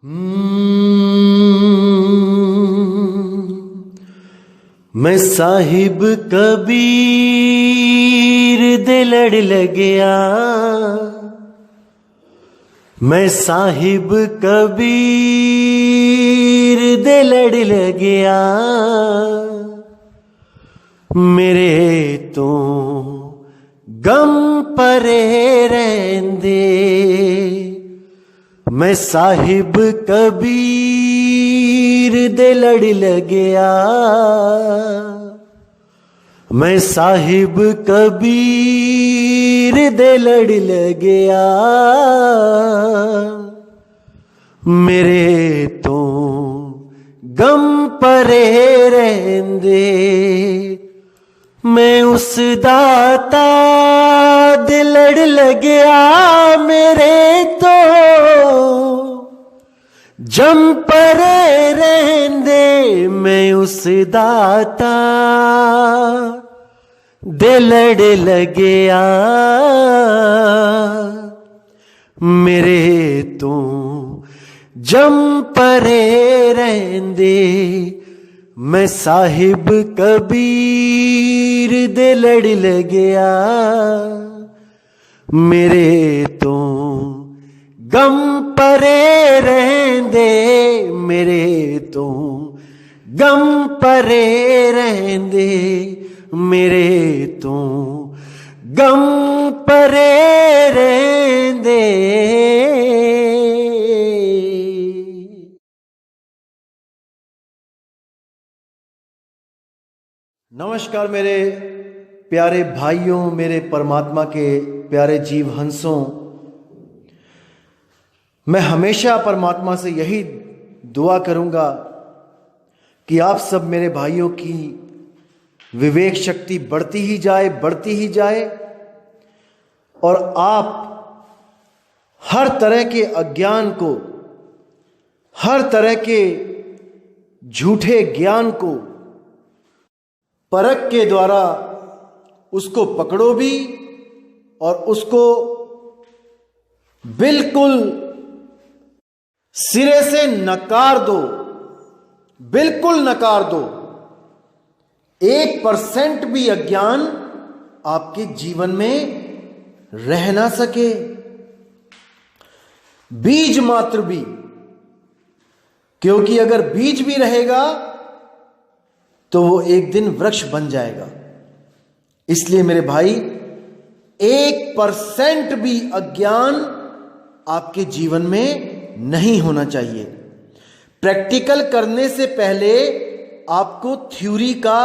मैं साहिब कबीर दे लड़ लगया, मैं साहिब कबीर दे लड़ लगया, मेरे तो गम परे रहंदे। मैं साहिब कबीर दे लड़ लगया, मैं साहिब कबीर दे लड़ लगया, मेरे तो गम परे रहंदे। मैं उस दाता दे लड़ लगया, मेरे तो जम परे रहंदे। मैं उस दाता दे लड़ लगया, मेरे तो जम परे रहंदे। मैं साहिब कबीर दे लड़ लगया, मेरे तो गम परे रहंदे, मेरे तो गम परे रहंदे, मेरे तो गम परे रहंदे। नमस्कार मेरे प्यारे भाइयों, मेरे परमात्मा के प्यारे जीव हंसों। मैं हमेशा परमात्मा से यही दुआ करूंगा कि आप सब मेरे भाइयों की विवेक शक्ति बढ़ती ही जाए, बढ़ती ही जाए, और आप हर तरह के अज्ञान को, हर तरह के झूठे ज्ञान को परख के द्वारा उसको पकड़ो भी और उसको बिल्कुल सिरे से नकार दो, बिल्कुल नकार दो। 1% भी अज्ञान आपके जीवन में रह ना सके, बीज मात्र भी, क्योंकि अगर बीज भी रहेगा तो वो एक दिन वृक्ष बन जाएगा। इसलिए मेरे भाई, 1% भी अज्ञान आपके जीवन में नहीं होना चाहिए। प्रैक्टिकल करने से पहले आपको थ्योरी का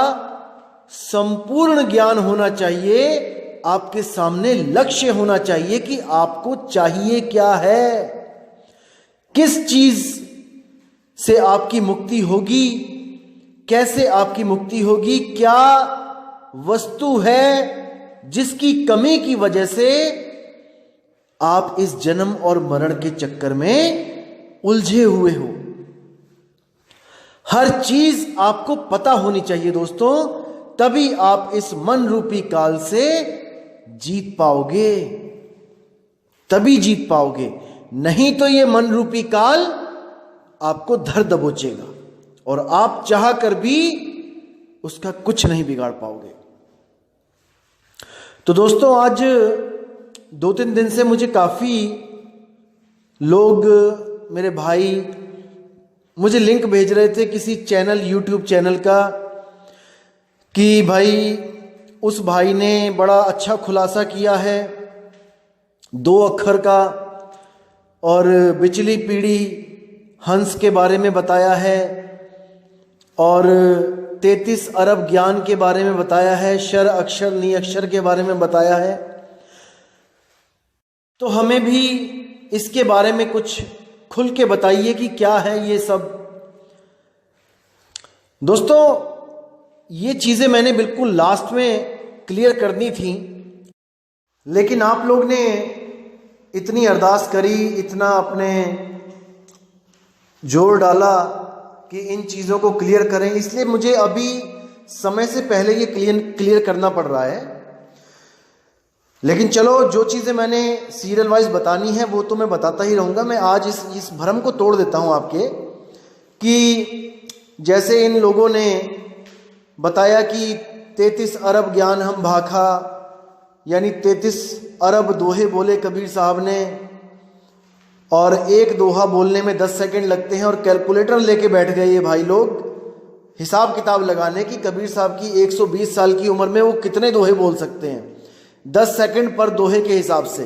संपूर्ण ज्ञान होना चाहिए। आपके सामने लक्ष्य होना चाहिए कि आपको चाहिए क्या है, किस चीज से आपकी मुक्ति होगी, कैसे आपकी मुक्ति होगी, क्या वस्तु है जिसकी कमी की वजह से आप इस जन्म और मरण के चक्कर में उलझे हुए हो। हर चीज आपको पता होनी चाहिए दोस्तों, तभी आप इस मन रूपी काल से जीत पाओगे, तभी जीत पाओगे। नहीं तो ये मन रूपी काल आपको धर दबोचेगा और आप चाह कर भी उसका कुछ नहीं बिगाड़ पाओगे। तो दोस्तों, आज 2-3 दिन से मुझे काफ़ी लोग, मेरे भाई मुझे लिंक भेज रहे थे किसी चैनल, यूट्यूब चैनल का, कि भाई उस भाई ने बड़ा अच्छा खुलासा किया है 2 अक्षर का, और बिचली पीढ़ी हंस के बारे में बताया है, और 33 अरब ज्ञान के बारे में बताया है, शर अक्षर नि अक्षर के बारे में बताया है। तो हमें भी इसके बारे में कुछ खुल के बताइए कि क्या है ये सब। दोस्तों, ये चीज़ें मैंने बिल्कुल लास्ट में क्लियर करनी थी, लेकिन आप लोग ने इतनी अरदास करी, इतना अपने जोर डाला कि इन चीज़ों को क्लियर करें, इसलिए मुझे अभी समय से पहले ये क्लियर करना पड़ रहा है। लेकिन चलो, जो चीज़ें मैंने सीरियल वाइज बतानी है वो तो मैं बताता ही रहूँगा। मैं आज इस भ्रम को तोड़ देता हूँ आपके, कि जैसे इन लोगों ने बताया कि 33 अरब ज्ञान हम भाखा, यानी 33 अरब दोहे बोले कबीर साहब ने, और एक दोहा बोलने में 10 सेकंड लगते हैं, और कैलकुलेटर लेके बैठ गए ये भाई लोग हिसाब किताब लगाने की कबीर साहब की 120 साल की उम्र में वो कितने दोहे बोल सकते हैं 10 सेकंड पर दोहे के हिसाब से।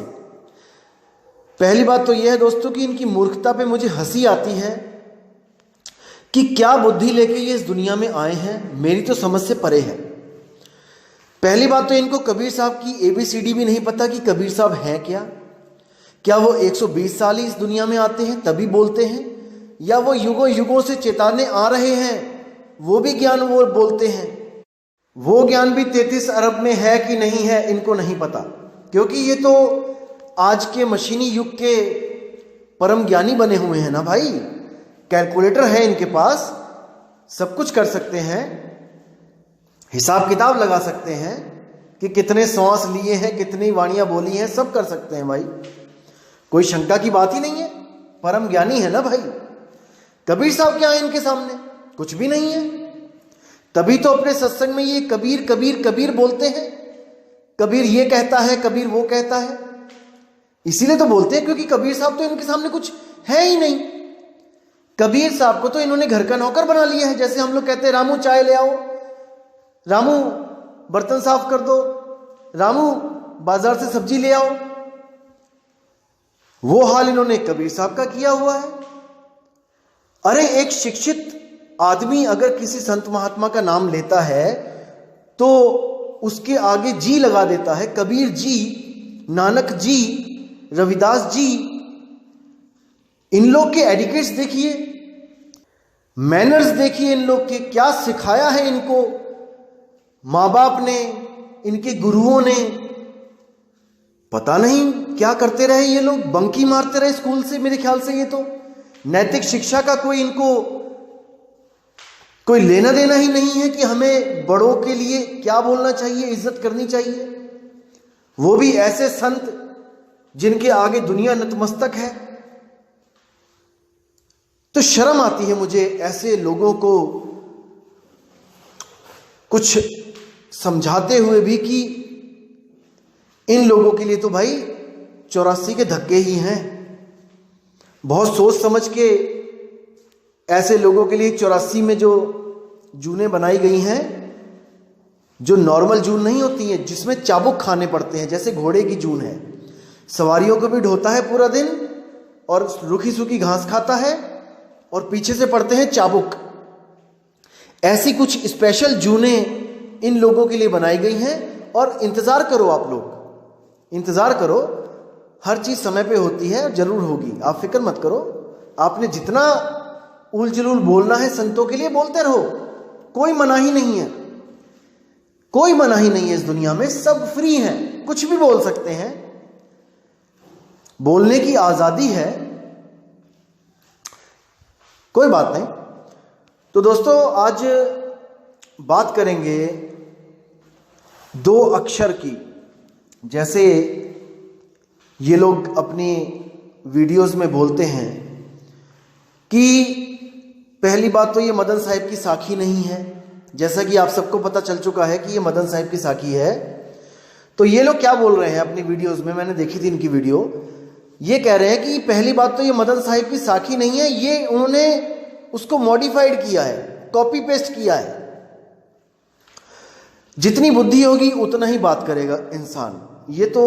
पहली बात तो यह है दोस्तों कि इनकी मूर्खता पे मुझे हंसी आती है कि क्या बुद्धि लेके ये इस दुनिया में आए हैं, मेरी तो समझ से परे है। पहली बात तो इनको कबीर साहब की ABCD भी नहीं पता कि कबीर साहब हैं क्या वो 120 साल ही इस दुनिया में आते हैं तभी बोलते हैं, या वो युगों युगों से चेताने आ रहे हैं वो भी ज्ञान वो बोलते हैं। वो ज्ञान भी 33 अरब में है कि नहीं है इनको नहीं पता, क्योंकि ये तो आज के मशीनी युग के परम ज्ञानी बने हुए हैं ना भाई। कैलकुलेटर है इनके पास, सब कुछ कर सकते हैं, हिसाब किताब लगा सकते हैं कि कितने श्वास लिए हैं, कितनी वाणियां बोली हैं, सब कर सकते हैं भाई। कोई शंका की बात ही नहीं है, परम ज्ञानी है ना भाई। कबीर साहब क्या है इनके सामने? कुछ भी नहीं है। तभी तो अपने सत्संग में ये कबीर कबीर कबीर बोलते हैं। कबीर ये कहता है, कबीर वो कहता है, इसीलिए तो बोलते हैं क्योंकि कबीर साहब तो इनके सामने कुछ है ही नहीं। कबीर साहब को तो इन्होंने घर का नौकर बना लिया है। जैसे हम लोग कहते हैं रामू चाय ले आओ, रामू बर्तन साफ कर दो, रामू बाजार से सब्जी ले आओ, वो हाल इन्होंने कबीर साहब का किया हुआ है। अरे एक शिक्षित आदमी अगर किसी संत महात्मा का नाम लेता है तो उसके आगे जी लगा देता है। कबीर जी, नानक जी, रविदास जी, इन लोग के एडिकेट्स देखिए, मैनर्स देखिए, इन लोग के क्या सिखाया है इनको माँ बाप ने, इनके गुरुओं ने। पता नहीं क्या करते रहे ये लोग, बंकी मारते रहे स्कूल से मेरे ख्याल से। ये तो नैतिक शिक्षा का कोई इनको कोई लेना देना ही नहीं है कि हमें बड़ों के लिए क्या बोलना चाहिए, इज्जत करनी चाहिए। वो भी ऐसे संत जिनके आगे दुनिया नतमस्तक है। तो शर्म आती है मुझे ऐसे लोगों को कुछ समझाते हुए भी कि इन लोगों के लिए तो भाई 84 के धक्के ही हैं। बहुत सोच समझ के ऐसे लोगों के लिए 84 में जो जूनें बनाई गई हैं, जो नॉर्मल जून नहीं होती हैं, जिसमें चाबुक खाने पड़ते हैं, जैसे घोड़े की जून है, सवारियों को भी ढोता है पूरा दिन और रूखी सूखी घास खाता है और पीछे से पड़ते हैं चाबुक। ऐसी कुछ स्पेशल जूनें इन लोगों के लिए बनाई गई हैं। और इंतजार करो, आप लोग इंतजार करो, हर चीज समय पे होती है और जरूर होगी, आप फिक्र मत करो। आपने जितना उल जुलूल बोलना है संतों के लिए बोलते रहो, कोई मनाही नहीं है, कोई मनाही नहीं है इस दुनिया में, सब फ्री हैं, कुछ भी बोल सकते हैं, बोलने की आजादी है, कोई बात नहीं। तो दोस्तों आज बात करेंगे 2 अक्षर की। जैसे ये लोग अपनी वीडियोस में बोलते हैं कि पहली बात तो ये मदन साहिब की साखी नहीं है, जैसा कि आप सबको पता चल चुका है कि ये मदन साहिब की साखी है। तो ये लोग क्या बोल रहे हैं अपनी वीडियोस में, मैंने देखी थी इनकी वीडियो, ये कह रहे हैं कि पहली बात तो ये मदन साहिब की साखी नहीं है, ये उन्होंने उसको मॉडिफाइड किया है, कॉपी पेस्ट किया है। जितनी बुद्धि होगी उतना ही बात करेगा इंसान, ये तो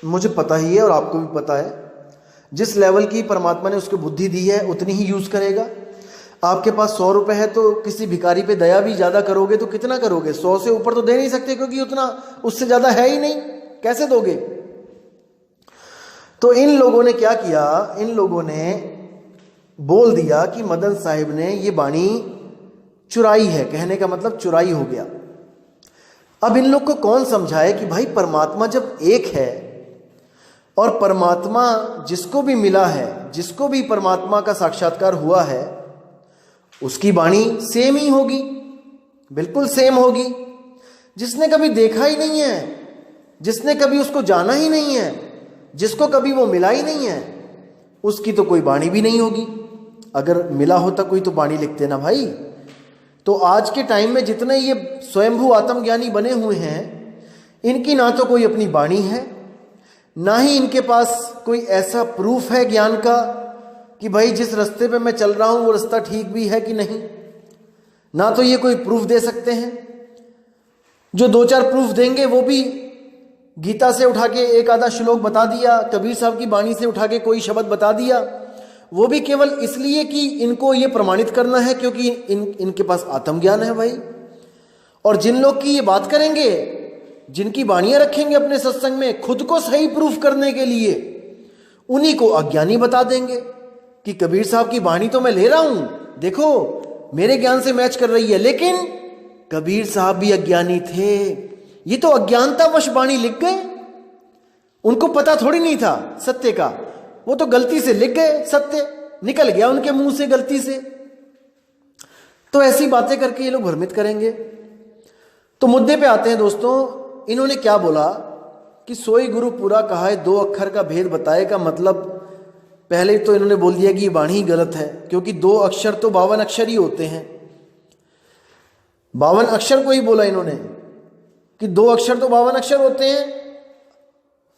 मुझे पता ही है और आपको भी पता है। जिस लेवल की परमात्मा ने उसको बुद्धि दी है उतनी ही यूज करेगा। आपके पास 100 रुपए है तो किसी भिखारी पे दया भी ज्यादा करोगे तो कितना करोगे? 100 से ऊपर तो दे नहीं सकते, क्योंकि उतना उससे ज्यादा है ही नहीं, कैसे दोगे? तो इन लोगों ने क्या किया, इन लोगों ने बोल दिया कि मदन साहिब ने ये बाणी चुराई है। कहने का मतलब चुराई हो गया। अब इन लोग को कौन समझाए कि भाई परमात्मा जब एक है और परमात्मा जिसको भी मिला है, जिसको भी परमात्मा का साक्षात्कार हुआ है, उसकी वाणी सेम ही होगी, बिल्कुल सेम होगी। जिसने कभी देखा ही नहीं है जिसने कभी उसको जाना ही नहीं है, जिसको कभी वो मिला ही नहीं है, उसकी तो कोई वाणी भी नहीं होगी। अगर मिला होता कोई तो वाणी लिखते ना भाई। तो आज के टाइम में जितने ये स्वयंभू आत्मज्ञानी बने हुए हैं, इनकी ना तो कोई अपनी वाणी है, ना ही इनके पास कोई ऐसा प्रूफ है ज्ञान का कि भाई जिस रास्ते पे मैं चल रहा हूं वो रास्ता ठीक भी है कि नहीं। ना तो ये कोई प्रूफ दे सकते हैं। जो दो चार प्रूफ देंगे वो भी गीता से उठा के एक आधा श्लोक बता दिया, कबीर साहब की वाणी से उठा के कोई शब्द बता दिया, वो भी केवल इसलिए कि इनको ये प्रमाणित करना है क्योंकि इनके पास आत्मज्ञान है भाई। और जिन लोग की ये बात करेंगे, जिनकी वाणियां रखेंगे अपने सत्संग में खुद को सही प्रूफ करने के लिए, उन्हीं को अज्ञानी बता देंगे कि कबीर साहब की वाणी तो मैं ले रहा हूं, देखो मेरे ज्ञान से मैच कर रही है, लेकिन कबीर साहब भी अज्ञानी थे। ये तो अज्ञानतावश वाणी लिख गए, उनको पता थोड़ी नहीं था सत्य का, वो तो गलती से लिख गए, सत्य निकल गया उनके मुंह से गलती से। तो ऐसी बातें करके ये लोग भ्रमित करेंगे। तो मुद्दे पे आते हैं दोस्तों। इन्होंने क्या बोला कि सोई गुरु पूरा कहा है, 2 अक्षर का भेद बताएगा। मतलब पहले तो इन्होंने बोल दिया कि ये वाणी ही गलत है, क्योंकि 2 अक्षर तो 52 अक्षर ही होते हैं। 52 अक्षर को ही बोला इन्होंने कि 2 अक्षर तो 52 अक्षर होते हैं,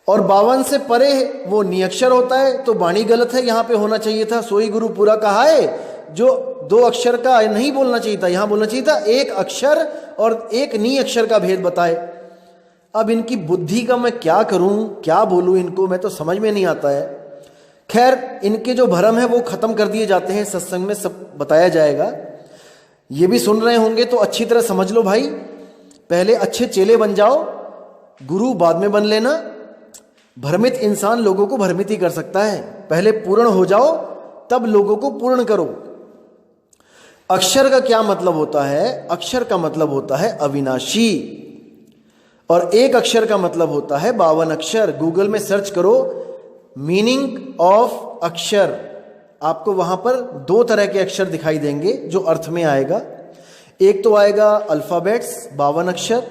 और 52 से परे वो निअक्षर होता है, तो वाणी गलत है। यहां पे होना चाहिए था सोई गुरु पूरा कहा है, जो 2 अक्षर का नहीं बोलना चाहिए था, यहां बोलना चाहिए था 1 अक्षर और 1 नी अक्षर का भेद बताए। अब इनकी बुद्धि का मैं क्या करूं, क्या बोलूं इनको, मैं तो समझ में नहीं आता है। खैर, इनके जो भ्रम है वो खत्म कर दिए जाते हैं, सत्संग में सब बताया जाएगा। ये भी सुन रहे होंगे तो अच्छी तरह समझ लो भाई। पहले अच्छे चेले बन जाओ, गुरु बाद में बन लेना। भ्रमित इंसान लोगों को भ्रमित ही कर सकता है। पहले पूर्ण हो जाओ, तब लोगों को पूर्ण करो। अक्षर का क्या मतलब होता है? अक्षर का मतलब होता है अविनाशी, और 1 अक्षर का मतलब होता है 52 अक्षर। गूगल में सर्च करो मीनिंग ऑफ अक्षर, आपको वहां पर 2 तरह के अक्षर दिखाई देंगे जो अर्थ में आएगा। एक तो आएगा अल्फाबेट्स 52 अक्षर,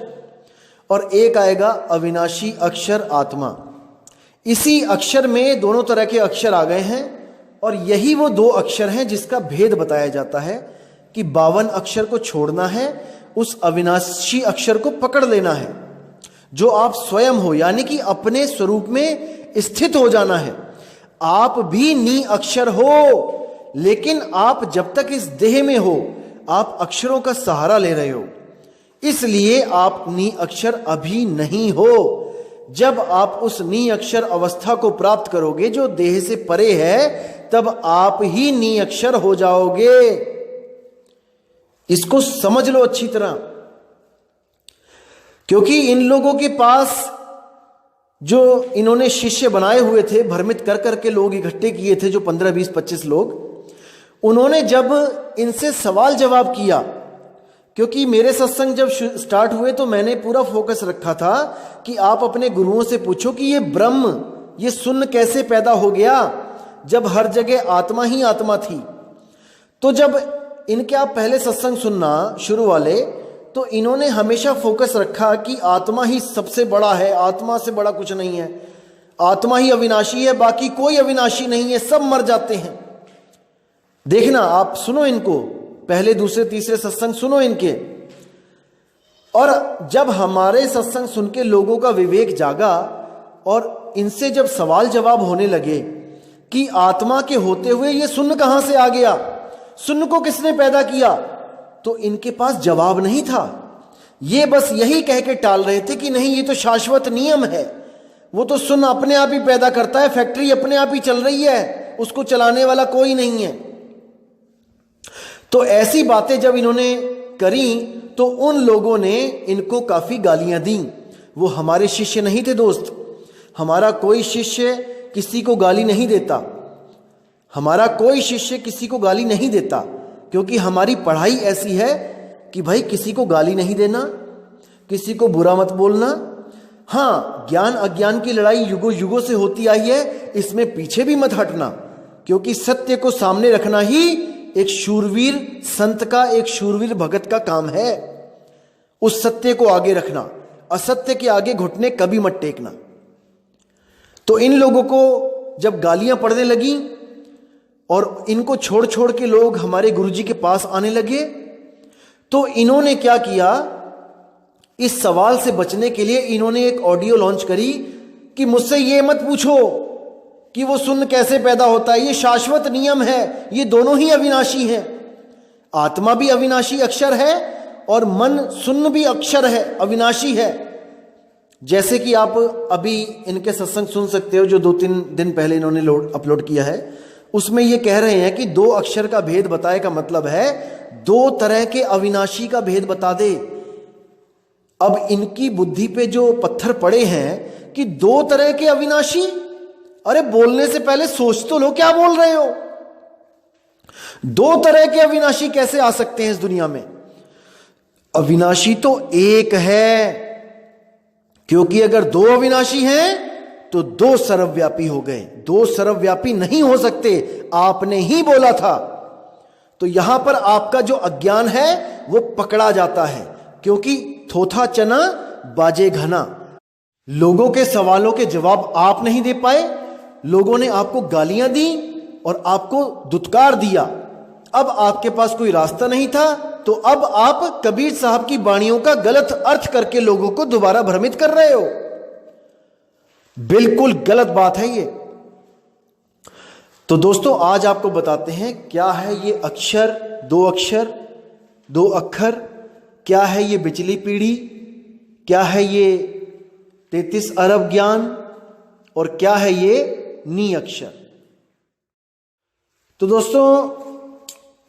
और एक आएगा अविनाशी अक्षर आत्मा। इसी अक्षर में दोनों तरह के अक्षर आ गए हैं, और यही वो 2 अक्षर हैं जिसका भेद बताया जाता है कि 52 अक्षर को छोड़ना है, उस अविनाशी अक्षर को पकड़ लेना है जो आप स्वयं हो, यानी कि अपने स्वरूप में स्थित हो जाना है। आप भी नी अक्षर हो, लेकिन आप जब तक इस देह में हो आप अक्षरों का सहारा ले रहे हो, इसलिए आप नी अक्षर अभी नहीं हो। जब आप उस नी अक्षर अवस्था को प्राप्त करोगे जो देह से परे है, तब आप ही नी अक्षर हो जाओगे। इसको समझ लो अच्छी तरह, क्योंकि इन लोगों के पास जो इन्होंने शिष्य बनाए हुए थे, भ्रमित कर करके लोग इकट्ठे किए थे, जो 15, 20, 25 लोग, उन्होंने जब इनसे सवाल जवाब किया, क्योंकि मेरे सत्संग जब स्टार्ट हुए तो मैंने पूरा फोकस रखा था कि आप अपने गुरुओं से पूछो कि ये ब्रह्म, ये शून्य कैसे पैदा हो गया जब हर जगह आत्मा ही आत्मा थी। तो जब इनके आप पहले सत्संग सुनना शुरू वाले, तो इन्होंने हमेशा फोकस रखा कि आत्मा ही सबसे बड़ा है, आत्मा से बड़ा कुछ नहीं है, आत्मा ही अविनाशी है, बाकी कोई अविनाशी नहीं है, सब मर जाते हैं। देखना, आप सुनो इनको, पहले दूसरे तीसरे सत्संग सुनो इनके। और जब हमारे सत्संग सुन के लोगों का विवेक जागा और इनसे जब सवाल जवाब होने लगे कि आत्मा के होते हुए ये शून्य कहां से आ गया, शून्य को किसने पैदा किया, तो इनके पास जवाब नहीं था। ये बस यही कह के टाल रहे थे कि नहीं, ये तो शाश्वत नियम है, वो तो शून्य अपने आप ही पैदा करता है, फैक्ट्री अपने आप ही चल रही है, उसको चलाने वाला कोई नहीं है। तो ऐसी बातें जब इन्होंने करी तो उन लोगों ने इनको काफी गालियां दी। वो हमारे शिष्य नहीं थे दोस्त, हमारा कोई शिष्य किसी को गाली नहीं देता, हमारा कोई शिष्य किसी को गाली नहीं देता, क्योंकि हमारी पढ़ाई ऐसी है कि भाई किसी को गाली नहीं देना, किसी को बुरा मत बोलना। हाँ, ज्ञान अज्ञान की लड़ाई युगों युगों से होती आई है, इसमें पीछे भी मत हटना, क्योंकि सत्य को सामने रखना ही एक शूरवीर संत का, एक शूरवीर भगत का काम है। उस सत्य को आगे रखना, असत्य के आगे घुटने कभी मत टेकना। तो इन लोगों को जब गालियां पड़ने लगी और इनको छोड़ छोड़ के लोग हमारे गुरुजी के पास आने लगे, तो इन्होंने क्या किया, इस सवाल से बचने के लिए इन्होंने एक ऑडियो लॉन्च करी कि मुझसे ये मत पूछो कि वो शून्य कैसे पैदा होता है, ये शाश्वत नियम है, ये दोनों ही अविनाशी हैं। आत्मा भी अविनाशी अक्षर है और मन शून्य भी अक्षर है, अविनाशी है। जैसे कि आप अभी इनके सत्संग सुन सकते हो जो 2-3 दिन पहले इन्होंने अपलोड किया है, उसमें ये कह रहे हैं कि 2 अक्षर का भेद बताए का मतलब है 2 तरह के अविनाशी का भेद बता दे। अब इनकी बुद्धि पे जो पत्थर पड़े हैं कि 2 तरह के अविनाशी, अरे बोलने से पहले सोच तो लो क्या बोल रहे हो। 2 तरह के अविनाशी कैसे आ सकते हैं इस दुनिया में? अविनाशी तो एक है, क्योंकि अगर 2 अविनाशी हैं तो 2 सर्वव्यापी हो गए। 2 सर्वव्यापी नहीं हो सकते, आपने ही बोला था। तो यहां पर आपका जो अज्ञान है वो पकड़ा जाता है, क्योंकि थोथा चना बाजे घना। लोगों के सवालों के जवाब आप नहीं दे पाए, लोगों ने आपको गालियां दी और आपको दुत्कार दिया। अब आपके पास कोई रास्ता नहीं था, तो अब आप कबीर साहब की वाणियों का गलत अर्थ करके लोगों को दोबारा भ्रमित कर रहे हो। बिल्कुल गलत बात है ये। तो दोस्तों आज आपको बताते हैं क्या है ये अक्षर, 2 अक्षर, 2 अक्षर, क्या है ये बिचली पीढ़ी, क्या है ये 33 अरब ज्ञान और क्या है ये नी अक्षर। तो दोस्तों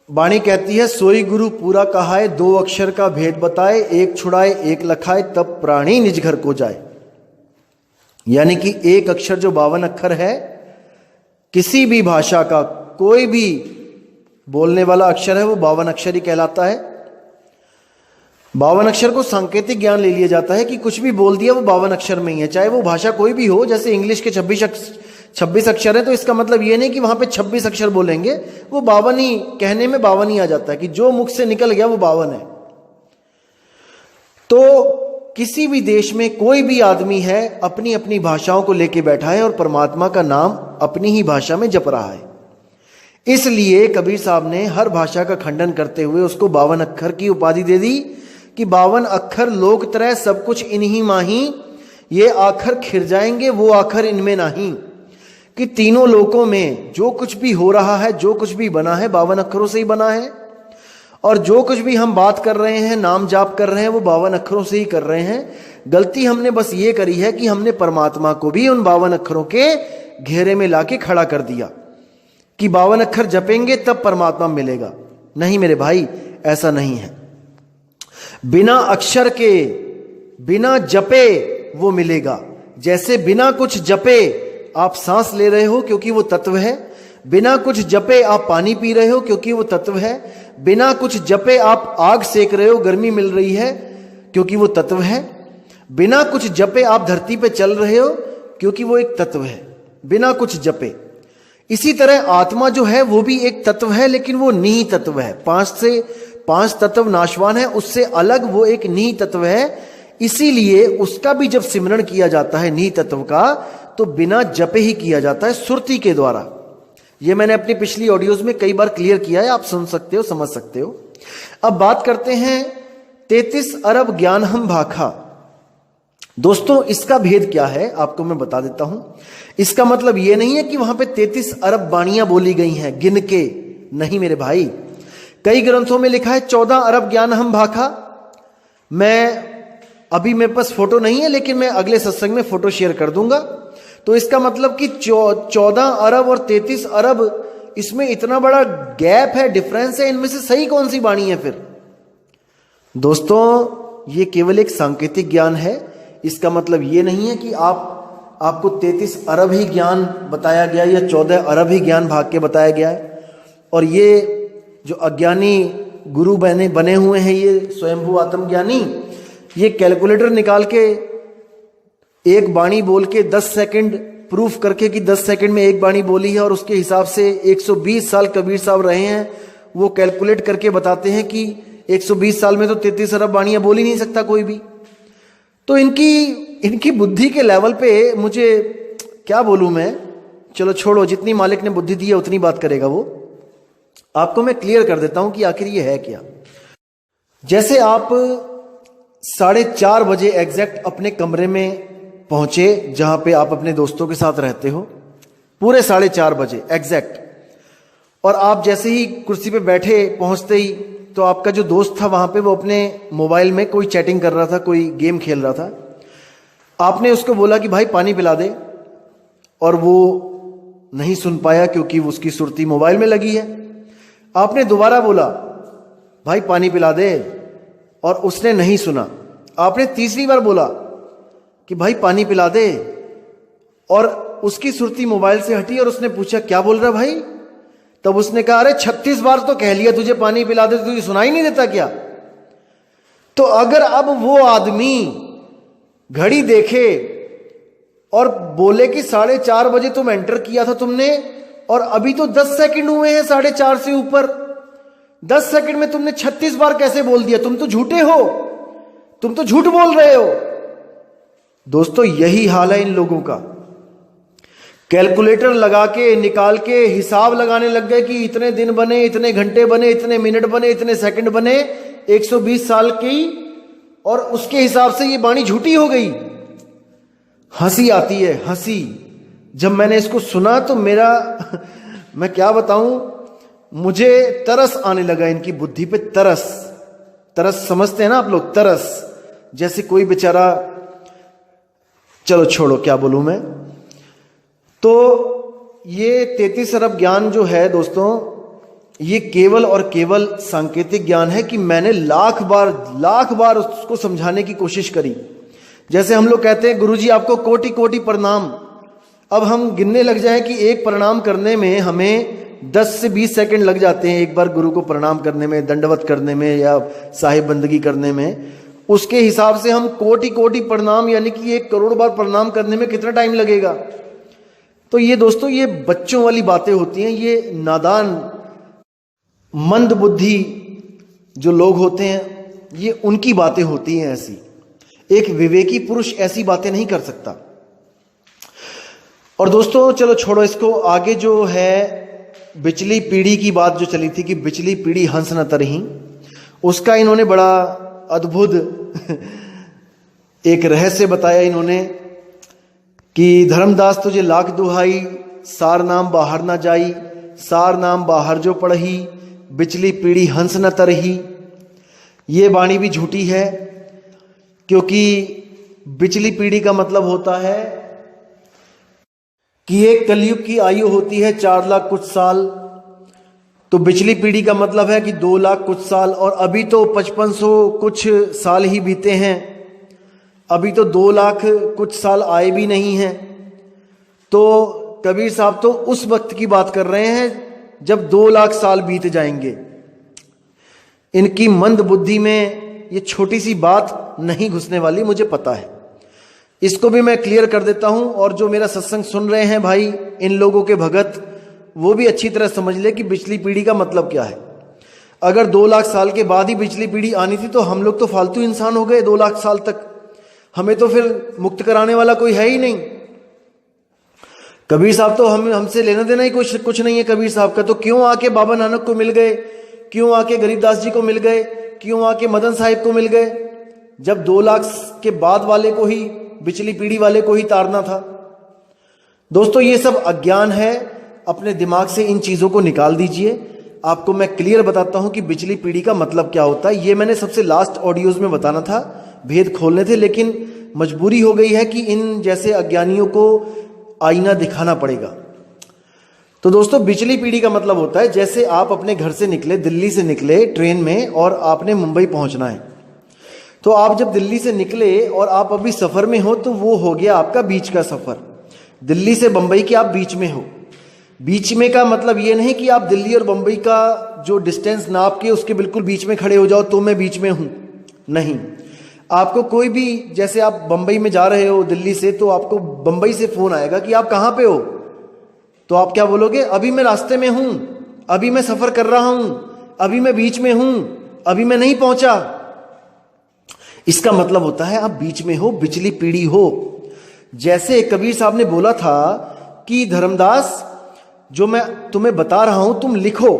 वाणी कहती है, सोई गुरु पूरा कहाए, 2 अक्षर का भेद बताए, एक छुड़ाए एक लखाए, तब प्राणी निज घर को जाए। यानी कि एक अक्षर जो 52 अक्षर है, किसी भी भाषा का कोई भी बोलने वाला अक्षर है वो 52 अक्षर ही कहलाता है। 52 अक्षर को सांकेतिक ज्ञान ले लिया जाता है कि कुछ भी बोल दिया वो 52 अक्षर में ही है, चाहे वो भाषा कोई भी हो। जैसे इंग्लिश के 26 अक्षर है, तो इसका मतलब ये नहीं कि वहां पे 26 अक्षर बोलेंगे, वो 52 ही, कहने में 52 ही आ जाता है कि जो मुख से निकल गया वो 52 है। तो किसी भी देश में कोई भी आदमी है अपनी अपनी भाषाओं को लेके बैठा है और परमात्मा का नाम अपनी ही भाषा में जप रहा है। इसलिए कबीर साहब ने हर भाषा का खंडन करते हुए उसको 52 अक्षर की उपाधि दे दी कि 52 अक्षर लोक तरह सब कुछ इन्हीं माही, ये आखर खिर जाएंगे वो आखर इनमें नहीं। कि तीनों लोकों में जो कुछ भी हो रहा है, जो कुछ भी बना है 52 अक्षरों से ही बना है, और जो कुछ भी हम बात कर रहे हैं, नाम जाप कर रहे हैं, वो 52 अक्षरों से ही कर रहे हैं। गलती हमने बस ये करी है कि हमने परमात्मा को भी उन 52 अक्षरों के घेरे में लाके खड़ा कर दिया कि 52 अक्षर जपेंगे तब परमात्मा मिलेगा। नहीं मेरे भाई, ऐसा नहीं है। बिना अक्षर के, बिना जपे वो मिलेगा। जैसे बिना कुछ जपे आप सांस ले रहे हो क्योंकि वो तत्व है, बिना कुछ जपे आप पानी पी रहे हो क्योंकि वो तत्व है, बिना कुछ जपे आप आग सेक रहे हो, गर्मी मिल रही है क्योंकि वो तत्व है, बिना कुछ जपे आप धरती पे चल रहे हो क्योंकि वो एक तत्व है, बिना कुछ जपे। इसी तरह आत्मा जो है वो भी एक तत्व है, लेकिन वो नी तत्व है। 5 तत्व नाशवान है, उससे अलग वो एक नी तत्व है। इसीलिए उसका भी जब सिमरण किया जाता है नी तत्व का, तो बिना जपे ही किया जाता है, सुरती के द्वारा। ये मैंने अपनी पिछली ऑडियोज में कई बार क्लियर किया है, आप सुन सकते हो, समझ सकते हो। अब बात करते हैं 33 अरब ज्ञान हम भाखा। दोस्तों इसका भेद क्या है आपको मैं बता देता हूं। इसका मतलब यह नहीं है कि वहां पे 33 अरब वाणियां बोली गई हैं गिन के, नहीं मेरे भाई। कई ग्रंथों में लिखा है 14 अरब ज्ञान हम भाखा। मैं अभी मेरे पास फोटो नहीं है, लेकिन मैं अगले सत्संग में फोटो शेयर कर दूंगा। तो इसका मतलब कि 14 अरब और 33 अरब, इसमें इतना बड़ा गैप है, डिफरेंस है, इनमें से सही कौन सी वाणी है फिर? दोस्तों ये केवल एक सांकेतिक ज्ञान है। इसका मतलब ये नहीं है कि आपको 33 अरब ही ज्ञान बताया गया या 14 अरब ही ज्ञान भाग के बताया गया है। और ये जो अज्ञानी गुरु बने हुए हैं, ये स्वयंभू आत्मज्ञानी, ये कैलकुलेटर निकाल के एक बाणी बोल के 10 सेकंड प्रूफ करके कि 10 सेकंड में एक बाणी बोली है और उसके हिसाब से 120 साल कबीर साहब रहे हैं, वो कैलकुलेट करके बताते हैं कि 120 साल में तो 33 अरब बाणियां बोल ही नहीं सकता कोई भी। तो इनकी बुद्धि के लेवल पे मुझे क्या बोलूं मैं, चलो छोड़ो, जितनी मालिक ने बुद्धि दी है उतनी बात करेगा वो। आपको मैं क्लियर कर देता हूं कि आखिर ये है क्या। जैसे आप 4:30 बजे एग्जैक्ट अपने कमरे में पहुंचे जहां पे आप अपने दोस्तों के साथ रहते हो, पूरे 4:30 बजे एग्जैक्ट, और आप जैसे ही कुर्सी पे बैठे पहुंचते ही तो आपका जो दोस्त था वहां पे वो अपने मोबाइल में कोई चैटिंग कर रहा था, कोई गेम खेल रहा था। आपने उसको बोला कि भाई पानी पिला दे, और वो नहीं सुन पाया क्योंकि उसकी सुर्ती मोबाइल में लगी है। आपने दोबारा बोला भाई पानी पिला दे, और उसने नहीं सुना। आपने तीसरी बार बोला कि भाई पानी पिला दे, और उसकी सुर्ती मोबाइल से हटी और उसने पूछा क्या बोल रहा भाई। तब उसने कहा अरे 36 बार तो कह लिया तुझे पानी पिला दे, तुझे सुनाई नहीं देता क्या। तो अगर अब वो आदमी घड़ी देखे और बोले कि 4:30 बजे तुम एंटर किया था तुमने, और अभी तो 10 सेकंड हुए हैं 4:30 से ऊपर, 10 सेकंड में तुमने 36 बार कैसे बोल दिया, तुम तो झूठे हो, तुम तो झूठ बोल रहे हो। दोस्तों यही हाल है इन लोगों का। कैलकुलेटर लगा के निकाल के हिसाब लगाने लग गए कि इतने दिन बने, इतने घंटे बने, इतने मिनट बने, इतने सेकंड बने 120 साल की, और उसके हिसाब से ये वाणी झूठी हो गई। हंसी आती है, हंसी। जब मैंने इसको सुना तो मेरा मैं क्या बताऊं, मुझे तरस आने लगा इनकी बुद्धि पे। तरस, तरस समझते हैं ना आप लोग, तरस। जैसे कोई बेचारा, चलो छोड़ो क्या बोलूं मैं। तो ये 33 अरब ज्ञान जो है दोस्तों, ये केवल और केवल सांकेतिक ज्ञान है कि मैंने लाख बार उसको समझाने की कोशिश करी। जैसे हम लोग कहते हैं गुरुजी आपको कोटि कोटि प्रणाम। अब हम गिनने लग जाएं कि एक प्रणाम करने में हमें 10 से 20 सेकंड लग जाते हैं, एक बार गुरु को प्रणाम करने में, दंडवत करने में या साहिब बंदगी करने में। उसके हिसाब से हम कोटि कोटि प्रणाम यानी कि 1 करोड़ बार प्रणाम करने में कितना टाइम लगेगा। तो ये दोस्तों ये बच्चों वाली बातें होती हैं। ये नादान मंद बुद्धि जो लोग होते हैं, ये उनकी बातें होती हैं ऐसी। एक विवेकी पुरुष ऐसी बातें नहीं कर सकता। और दोस्तों चलो छोड़ो इसको, आगे जो है बिचली पीढ़ी की बात जो चली थी कि बिचली पीढ़ी हंस न तरही, उसका इन्होंने बड़ा अद्भुत एक रहस्य बताया इन्होंने कि धर्मदास तुझे लाख दुहाई, सार नाम बाहर ना जाई, सार नाम बाहर जो पढ़ही, बिचली पीढ़ी हंस न तरही। ये वाणी भी झूठी है, क्योंकि बिचली पीढ़ी का मतलब होता है कि एक कलयुग की आयु होती है 4 लाख कुछ साल, तो बिचली पीढ़ी का मतलब है कि 2 लाख कुछ साल, और अभी तो 5500 कुछ साल ही बीते हैं, अभी तो 2 लाख कुछ साल आए भी नहीं हैं। तो कबीर साहब तो उस वक्त की बात कर रहे हैं जब 2 लाख साल बीत जाएंगे। इनकी मंद बुद्धि में ये छोटी सी बात नहीं घुसने वाली, मुझे पता है। इसको भी मैं क्लियर कर देता हूं, और जो मेरा सत्संग सुन रहे हैं भाई, इन लोगों के भगत, वो भी अच्छी तरह समझ ले कि बिचली पीढ़ी का मतलब क्या है। अगर 2 लाख साल के बाद ही बिचली पीढ़ी आनी थी तो हम लोग तो फालतू इंसान हो गए 2 लाख साल तक, हमें तो फिर मुक्त कराने वाला कोई है ही नहीं। कबीर साहब तो हमसे लेना देना ही कुछ नहीं है कबीर साहब का। तो क्यों आके बाबा नानक को मिल गए, क्यों आके गरीबदास जी को मिल गए, क्यों आके मदन साहिब को मिल गए, जब 2 लाख के बाद वाले को ही, बिचली पीढ़ी वाले को ही तारना था। दोस्तों ये सब अज्ञान है, अपने दिमाग से इन चीजों को निकाल दीजिए। आपको मैं क्लियर बताता हूं कि बिचली पीढ़ी का मतलब क्या होता है। ये मैंने सबसे लास्ट ऑडियोज में बताना था, भेद खोलने थे, लेकिन मजबूरी हो गई है कि इन जैसे अज्ञानियों को आईना दिखाना पड़ेगा। तो दोस्तों बिचली पीढ़ी का मतलब होता है, जैसे आप अपने घर से निकले, दिल्ली से निकले ट्रेन में, और आपने मुंबई पहुंचना है। तो आप जब दिल्ली से निकले और आप अभी सफर में हो, तो वो हो गया आपका बीच का सफर। दिल्ली से बंबई के आप बीच में हो। बीच में का मतलब ये नहीं कि आप दिल्ली और बंबई का जो डिस्टेंस नाप के उसके बिल्कुल बीच में खड़े हो जाओ तो मैं बीच में हूं, नहीं। आपको कोई भी, जैसे आप बंबई में जा रहे हो दिल्ली से, तो आपको बंबई से फोन आएगा कि आप कहां पे हो, तो आप क्या बोलोगे, अभी मैं रास्ते में हूं, अभी मैं सफर कर रहा हूं, अभी मैं बीच में हूं, अभी मैं नहीं पहुंचा। इसका मतलब होता है आप बीच में हो, बिचली पीढ़ी हो। जैसे कबीर साहब ने बोला था कि धर्मदास, जो मैं तुम्हें बता रहा हूं तुम लिखो,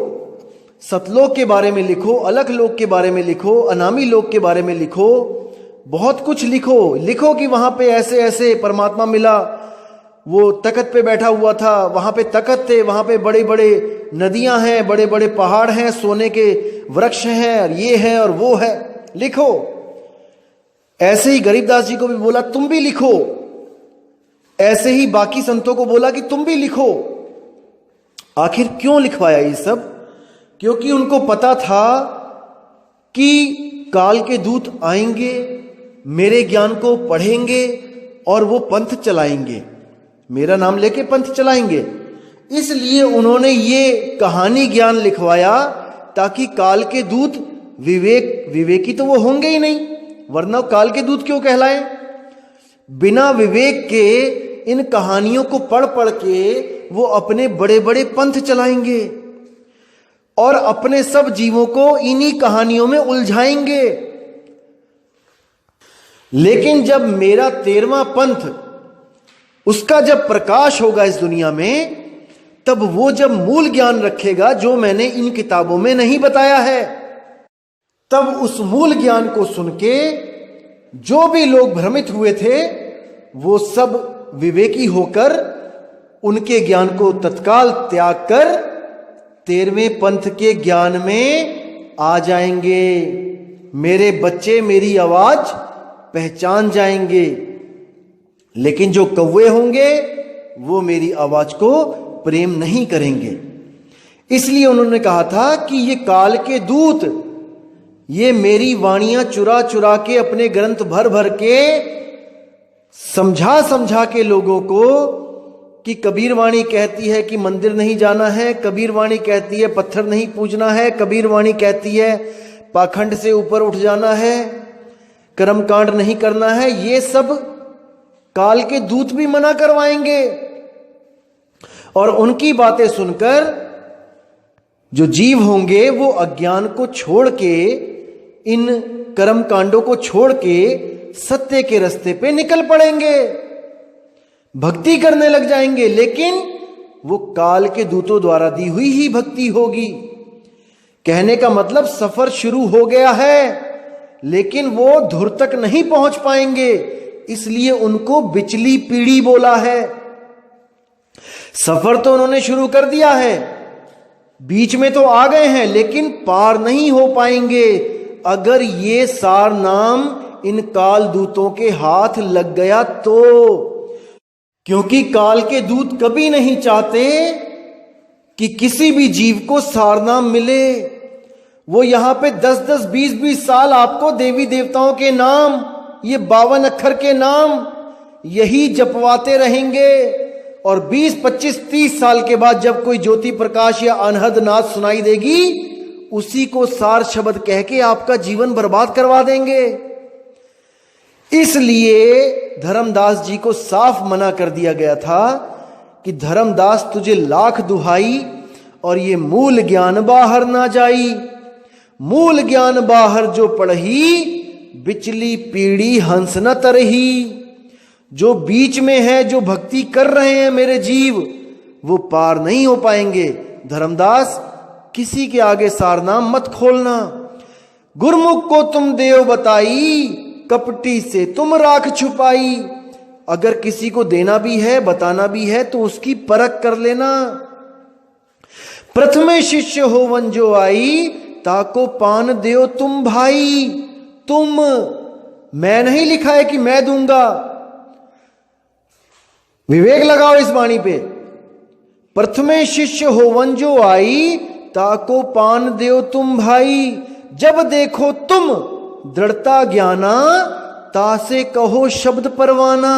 सतलोक के बारे में लिखो, अलख लोक के बारे में लिखो, अनामी लोक के बारे में लिखो, बहुत कुछ लिखो। लिखो कि वहां पे ऐसे ऐसे परमात्मा मिला, वो तख्त पे बैठा हुआ था, वहां पे तख्त थे, वहां पे बड़े बड़े नदियां हैं, बड़े बड़े पहाड़ हैं, सोने के वृक्ष हैं, और ये है और वो है, लिखो। ऐसे ही गरीबदास जी को भी बोला तुम भी लिखो, ऐसे ही बाकी संतों को बोला कि तुम भी लिखो। आखिर क्यों लिखवाया ये सब? क्योंकि उनको पता था कि काल के दूत आएंगे, मेरे ज्ञान को पढ़ेंगे और वो पंथ चलाएंगे, मेरा नाम लेके पंथ चलाएंगे। इसलिए उन्होंने ये कहानी ज्ञान लिखवाया ताकि काल के दूत विवेकी तो वो होंगे ही नहीं, वरना काल के दूत क्यों कहलाएं? बिना विवेक के इन कहानियों को पढ़ पढ़ के वो अपने बड़े बड़े पंथ चलाएंगे और अपने सब जीवों को इन्हीं कहानियों में उलझाएंगे। लेकिन जब मेरा 13वां पंथ, उसका जब प्रकाश होगा इस दुनिया में, तब वो जब मूल ज्ञान रखेगा जो मैंने इन किताबों में नहीं बताया है, तब उस मूल ज्ञान को सुन के जो भी लोग भ्रमित हुए थे वो सब विवेकी होकर उनके ज्ञान को तत्काल त्याग कर 13वें पंथ के ज्ञान में आ जाएंगे। मेरे बच्चे मेरी आवाज पहचान जाएंगे। लेकिन जो कौवे होंगे वो मेरी आवाज को प्रेम नहीं करेंगे। इसलिए उन्होंने कहा था कि ये काल के दूत, ये मेरी वाणियां चुरा चुरा के अपने ग्रंथ भर भर के समझा समझा के लोगों को कि कबीर वाणी कहती है कि मंदिर नहीं जाना है, कबीर वाणी कहती है पत्थर नहीं पूजना है, कबीर वाणी कहती है पाखंड से ऊपर उठ जाना है, कर्मकांड नहीं करना है, ये सब काल के दूत भी मना करवाएंगे। और उनकी बातें सुनकर जो जीव होंगे वो अज्ञान को छोड़ के, इन कर्म कांडों को छोड़ के सत्य के रास्ते पे निकल पड़ेंगे, भक्ति करने लग जाएंगे। लेकिन वो काल के दूतों द्वारा दी हुई ही भक्ति होगी। कहने का मतलब सफर शुरू हो गया है, लेकिन वो धुर तक नहीं पहुंच पाएंगे, इसलिए उनको बिचली पीढ़ी बोला है। सफर तो उन्होंने शुरू कर दिया है, बीच में तो आ गए हैं, लेकिन पार नहीं हो पाएंगे अगर ये सार नाम इन काल दूतों के हाथ लग गया तो। क्योंकि काल के दूत कभी नहीं चाहते कि किसी भी जीव को सारनाम मिले। वो यहां पे 10-10, 20-20 साल आपको देवी देवताओं के नाम, ये 52 अक्षर के नाम यही जपवाते रहेंगे, और 20, 25, 30 साल के बाद जब कोई ज्योति प्रकाश या अनहद नाद सुनाई देगी, उसी को सार शब्द कह के आपका जीवन बर्बाद करवा देंगे। इसलिए धर्मदास जी को साफ मना कर दिया गया था कि धर्मदास तुझे लाख दुहाई और ये मूल ज्ञान बाहर ना जाई। मूल ज्ञान बाहर जो पढ़ी, बिचली पीढ़ी हंस न तरही। जो बीच में है, जो भक्ति कर रहे हैं मेरे जीव, वो पार नहीं हो पाएंगे। धर्मदास, किसी के आगे सारनाम मत खोलना। गुरमुख को तुम देव बताई, कपटी से तुम राख छुपाई। अगर किसी को देना भी है, बताना भी है, तो उसकी परख कर लेना। प्रथमे शिष्य हो वन जो आई, ताको पान देव तुम भाई। तुम, मैं नहीं लिखा है कि मैं दूंगा। विवेक लगाओ इस वाणी पे। प्रथमे शिष्य हो वन जो आई, ताको पान देव तुम भाई। जब देखो तुम दृढ़ता ज्ञाना, तासे कहो शब्द परवाना।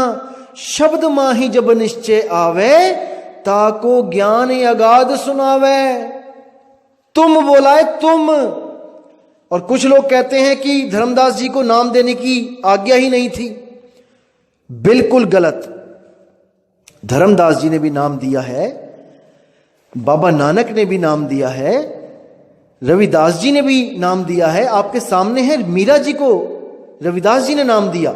शब्द माही जब निश्चय आवे, ताको ज्ञान अगाध सुनावे। तुम बोला है तुम। और कुछ लोग कहते हैं कि धर्मदास जी को नाम देने की आज्ञा ही नहीं थी। बिल्कुल गलत। धर्मदास जी ने भी नाम दिया है, बाबा नानक ने भी नाम दिया है, रविदास जी ने भी नाम दिया है। आपके सामने है मीरा जी को रविदास जी ने नाम दिया।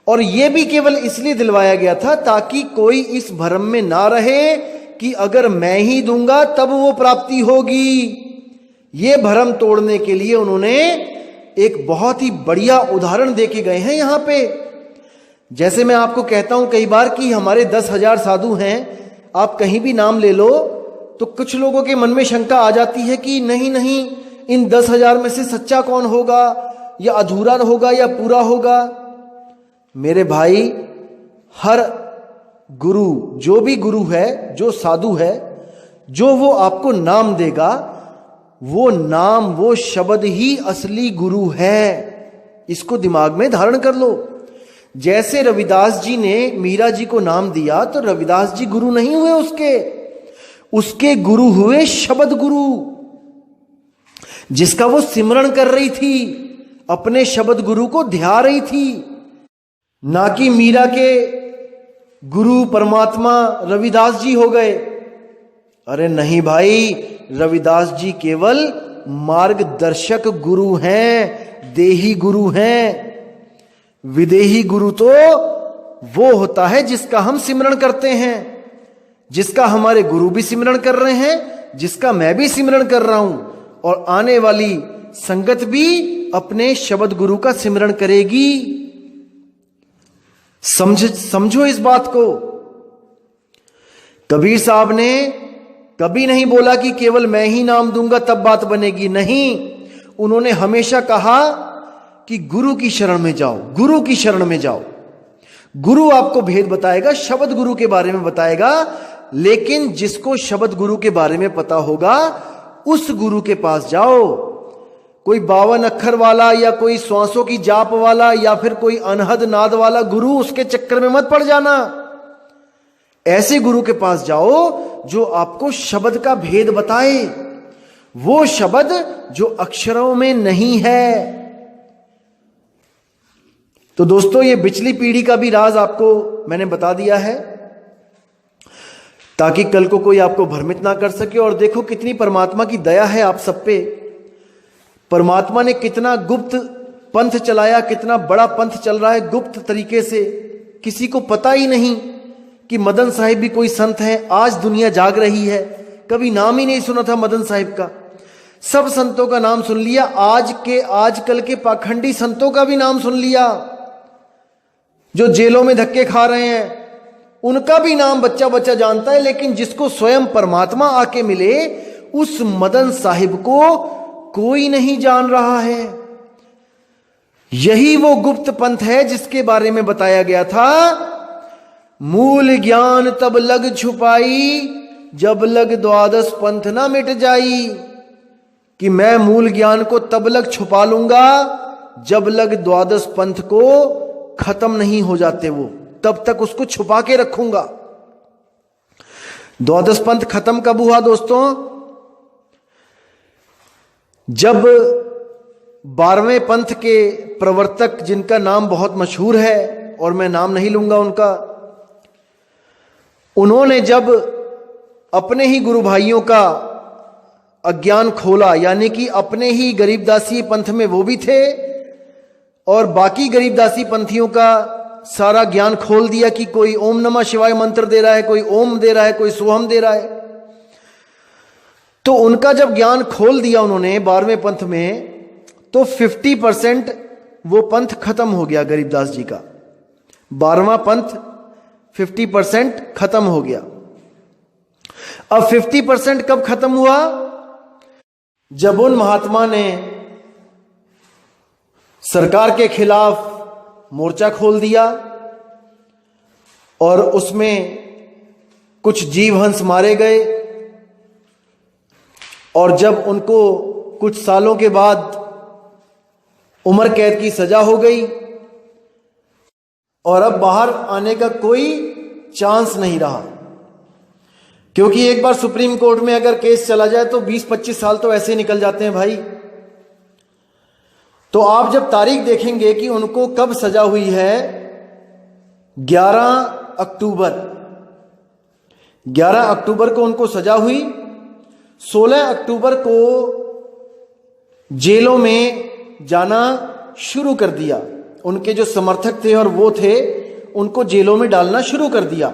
और यह भी केवल इसलिए दिलवाया गया था ताकि कोई इस भ्रम में ना रहे कि अगर मैं ही दूंगा तब वो प्राप्ति होगी। ये भ्रम तोड़ने के लिए उन्होंने एक बहुत ही बढ़िया उदाहरण देके गए हैं यहां पे। जैसे मैं आपको कहता हूं कई बार कि हमारे 10,000 साधु हैं, आप कहीं भी नाम ले लो तो कुछ लोगों के मन में शंका आ जाती है कि नहीं नहीं, इन 10,000 में से सच्चा कौन होगा, या अधूरा होगा या पूरा होगा। मेरे भाई, हर गुरु, जो भी गुरु है, जो साधु है, जो वो आपको नाम देगा, वो नाम, वो शब्द ही असली गुरु है। इसको दिमाग में धारण कर लो। जैसे रविदास जी ने मीरा जी को नाम दिया तो रविदास जी गुरु नहीं हुए उसके गुरु हुए शब्द गुरु, जिसका वो सिमरण कर रही थी, अपने शब्द गुरु को ध्या रही थी। ना कि मीरा के गुरु परमात्मा रविदास जी हो गए। अरे नहीं भाई, रविदास जी केवल मार्गदर्शक गुरु हैं, देही गुरु हैं। विदेही गुरु तो वो होता है जिसका हम सिमरण करते हैं, जिसका हमारे गुरु भी सिमरण कर रहे हैं, जिसका मैं भी सिमरण कर रहा हूं, और आने वाली संगत भी अपने शब्द गुरु का सिमरण करेगी। समझो इस बात को। कबीर साहब ने कभी नहीं बोला कि केवल मैं ही नाम दूंगा तब बात बनेगी, नहीं। उन्होंने हमेशा कहा कि गुरु की शरण में जाओ, गुरु की शरण में जाओ। गुरु आपको भेद बताएगा, शब्द गुरु के बारे में बताएगा, लेकिन जिसको शब्द गुरु के बारे में पता होगा उस गुरु के पास जाओ। कोई 52 अक्षर वाला या कोई श्वासों की जाप वाला या फिर कोई अनहद नाद वाला गुरु, उसके चक्कर में मत पड़ जाना। ऐसे गुरु के पास जाओ जो आपको शब्द का भेद बताए, वो शब्द जो अक्षरों में नहीं है। तो दोस्तों, ये पिछली पीढ़ी का भी राज आपको मैंने बता दिया है ताकि कल को कोई आपको भ्रमित ना कर सके। और देखो कितनी परमात्मा की दया है आप सब पे। परमात्मा ने कितना गुप्त पंथ चलाया, कितना बड़ा पंथ चल रहा है गुप्त तरीके से। किसी को पता ही नहीं कि मदन साहिब भी कोई संत है। आज दुनिया जाग रही है, कभी नाम ही नहीं सुना था मदन साहिब का। सब संतों का नाम सुन लिया, आजकल के पाखंडी संतों का भी नाम सुन लिया, जो जेलों में धक्के खा रहे हैं उनका भी नाम बच्चा बच्चा जानता है। लेकिन जिसको स्वयं परमात्मा आके मिले, उस मदन साहिब को कोई नहीं जान रहा है। यही वो गुप्त पंथ है जिसके बारे में बताया गया था, मूल ज्ञान तब लग छुपाई, जब लग द्वादश पंथ ना मिट जाई। कि मैं मूल ज्ञान को तब लग छुपा लूंगा जब लग द्वादश पंथ को खत्म नहीं हो जाते, वो तब तक उसको छुपा के रखूंगा। द्वादश पंथ खत्म कब हुआ दोस्तों? जब 12वें पंथ के प्रवर्तक, जिनका नाम बहुत मशहूर है और मैं नाम नहीं लूंगा उनका, उन्होंने जब अपने ही गुरु भाइयों का अज्ञान खोला, यानी कि अपने ही गरीबदासी पंथ में वो भी थे और बाकी गरीबदासी पंथियों का सारा ज्ञान खोल दिया कि कोई ओम नमः शिवाय मंत्र दे रहा है, कोई ओम दे रहा है, कोई सोहम दे रहा है। तो उनका जब ज्ञान खोल दिया उन्होंने 12वें पंथ में, तो 50% वो पंथ खत्म हो गया गरीबदास जी का। 12वां पंथ 50% खत्म हो गया। अब 50% कब खत्म हुआ? जब उन महात्मा ने सरकार के खिलाफ मोर्चा खोल दिया और उसमें कुछ जीवहंस मारे गए, और जब उनको कुछ सालों के बाद उम्र कैद की सजा हो गई और अब बाहर आने का कोई चांस नहीं रहा, क्योंकि एक बार सुप्रीम कोर्ट में अगर केस चला जाए तो 20-25 साल तो ऐसे निकल जाते हैं भाई। तो आप जब तारीख देखेंगे कि उनको कब सजा हुई है, 11 अक्टूबर 11 अक्टूबर को उनको सजा हुई। 16 अक्टूबर को जेलों में जाना शुरू कर दिया। उनके जो समर्थक थे और वो थे, उनको जेलों में डालना शुरू कर दिया,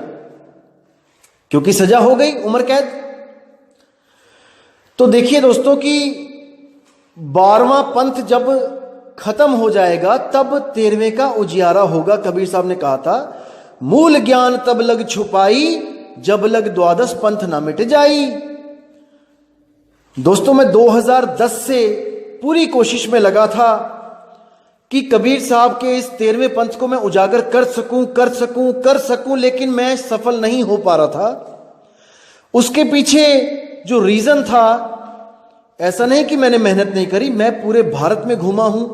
क्योंकि सजा हो गई, उम्र कैद। तो देखिए दोस्तों कि 12वां पंथ जब खत्म हो जाएगा तब 13वें का उजियारा होगा। कबीर साहब ने कहा था, मूल ज्ञान तब लग छुपाई, जब लग द्वादश पंथ ना मिट जाई। दोस्तों मैं 2010 से पूरी कोशिश में लगा था कि कबीर साहब के इस 13वें पंथ को मैं उजागर कर सकूं, लेकिन मैं सफल नहीं हो पा रहा था। उसके पीछे जो रीजन था, ऐसा नहीं कि मैंने मेहनत नहीं करी, मैं पूरे भारत में घूमा हूं,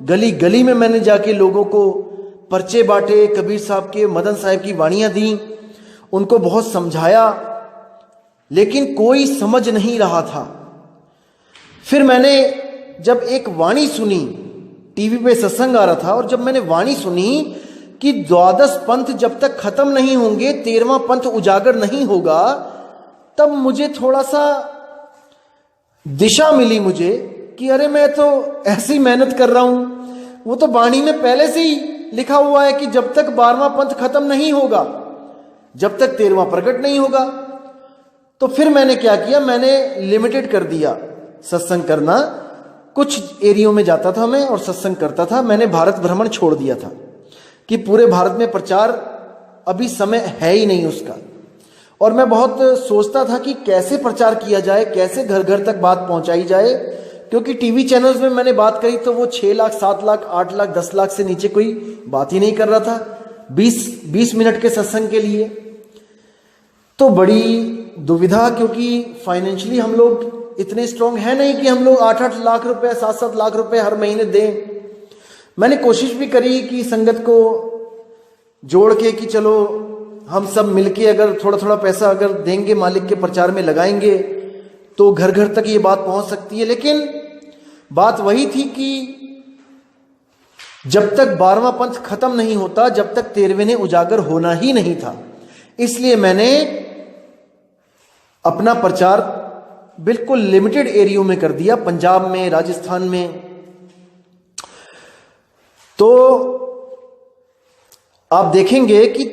गली गली में मैंने जाके लोगों को पर्चे बांटे, कबीर साहब के, मदन साहब की वाणियां दी, उनको बहुत समझाया, लेकिन कोई समझ नहीं रहा था। फिर मैंने जब एक वाणी सुनी, टीवी पे सत्संग आ रहा था, और जब मैंने वाणी सुनी कि द्वादश पंथ जब तक खत्म नहीं होंगे, 13वां पंथ उजागर नहीं होगा, तब मुझे थोड़ा सा दिशा मिली मुझे कि अरे मैं तो ऐसी मेहनत कर रहा हूं, वो तो वाणी में पहले से ही लिखा हुआ है कि जब तक 12वां पंथ खत्म नहीं होगा, जब तक 13वां प्रकट नहीं होगा। तो फिर मैंने क्या किया, मैंने लिमिटेड कर दिया सत्संग करना। कुछ एरियो में जाता था मैं और सत्संग करता था। मैंने भारत भ्रमण छोड़ दिया था कि पूरे भारत में प्रचार अभी समय है ही नहीं उसका। और मैं बहुत सोचता था कि कैसे प्रचार किया जाए, कैसे घर घर तक बात पहुंचाई जाए, क्योंकि टीवी चैनल्स में मैंने बात करी तो वो 6 लाख, 7 लाख, 8 लाख, 10 लाख से नीचे कोई बात ही नहीं कर रहा था 20 मिनट के सत्संग के लिए। तो बड़ी दुविधा, क्योंकि फाइनेंशियली हम लोग इतने स्ट्रांग है नहीं कि हम लोग 8-8 लाख रुपए, 7-7 लाख रुपए हर महीने दें। मैंने कोशिश भी करी कि संगत को जोड़ के कि चलो हम सब मिलके अगर थोड़ा थोड़ा पैसा अगर देंगे, मालिक के प्रचार में लगाएंगे, तो घर घर तक ये बात पहुंच सकती है। लेकिन बात वही थी कि जब तक 12वां पंथ खत्म नहीं होता, जब तक 13वें ने उजागर होना ही नहीं था। इसलिए मैंने अपना प्रचार बिल्कुल लिमिटेड एरियो में कर दिया, पंजाब में, राजस्थान में। तो आप देखेंगे कि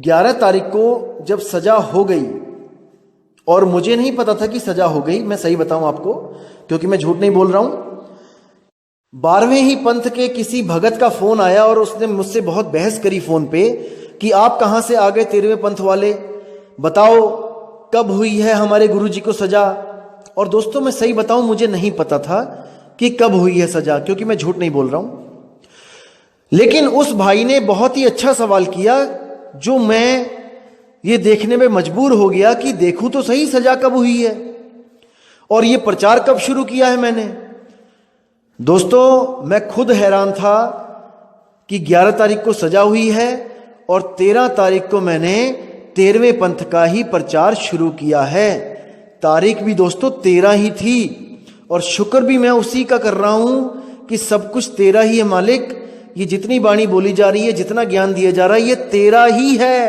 11 तारीख को जब सजा हो गई, और मुझे नहीं पता था कि सजा हो गई, मैं सही बताऊं आपको, क्योंकि मैं झूठ नहीं बोल रहा हूं। 12वें ही पंथ के किसी भगत का फोन आया और उसने मुझसे बहुत बहस करी फोन पे कि आप कहां से आ गए 13वें पंथ वाले, बताओ कब हुई है हमारे गुरुजी को सजा। और दोस्तों मैं सही बताऊं, मुझे नहीं पता था कि कब हुई है सजा, क्योंकि मैं झूठ नहीं बोल रहा हूं। लेकिन उस भाई ने बहुत ही अच्छा सवाल किया, जो मैं ये देखने में मजबूर हो गया कि देखूं तो सही सजा कब हुई है और ये प्रचार कब शुरू किया है मैंने। दोस्तों मैं खुद हैरान था कि 11 तारीख को सजा हुई है और 13 तारीख को मैंने 13वें पंथ का ही प्रचार शुरू किया है। तारीख भी दोस्तों 13 ही थी, और शुक्र भी मैं उसी का कर रहा हूं कि सब कुछ 13 ही है मालिक। ये जितनी वाणी बोली जा रही है, जितना ज्ञान दिया जा रहा है, ये 13 ही है।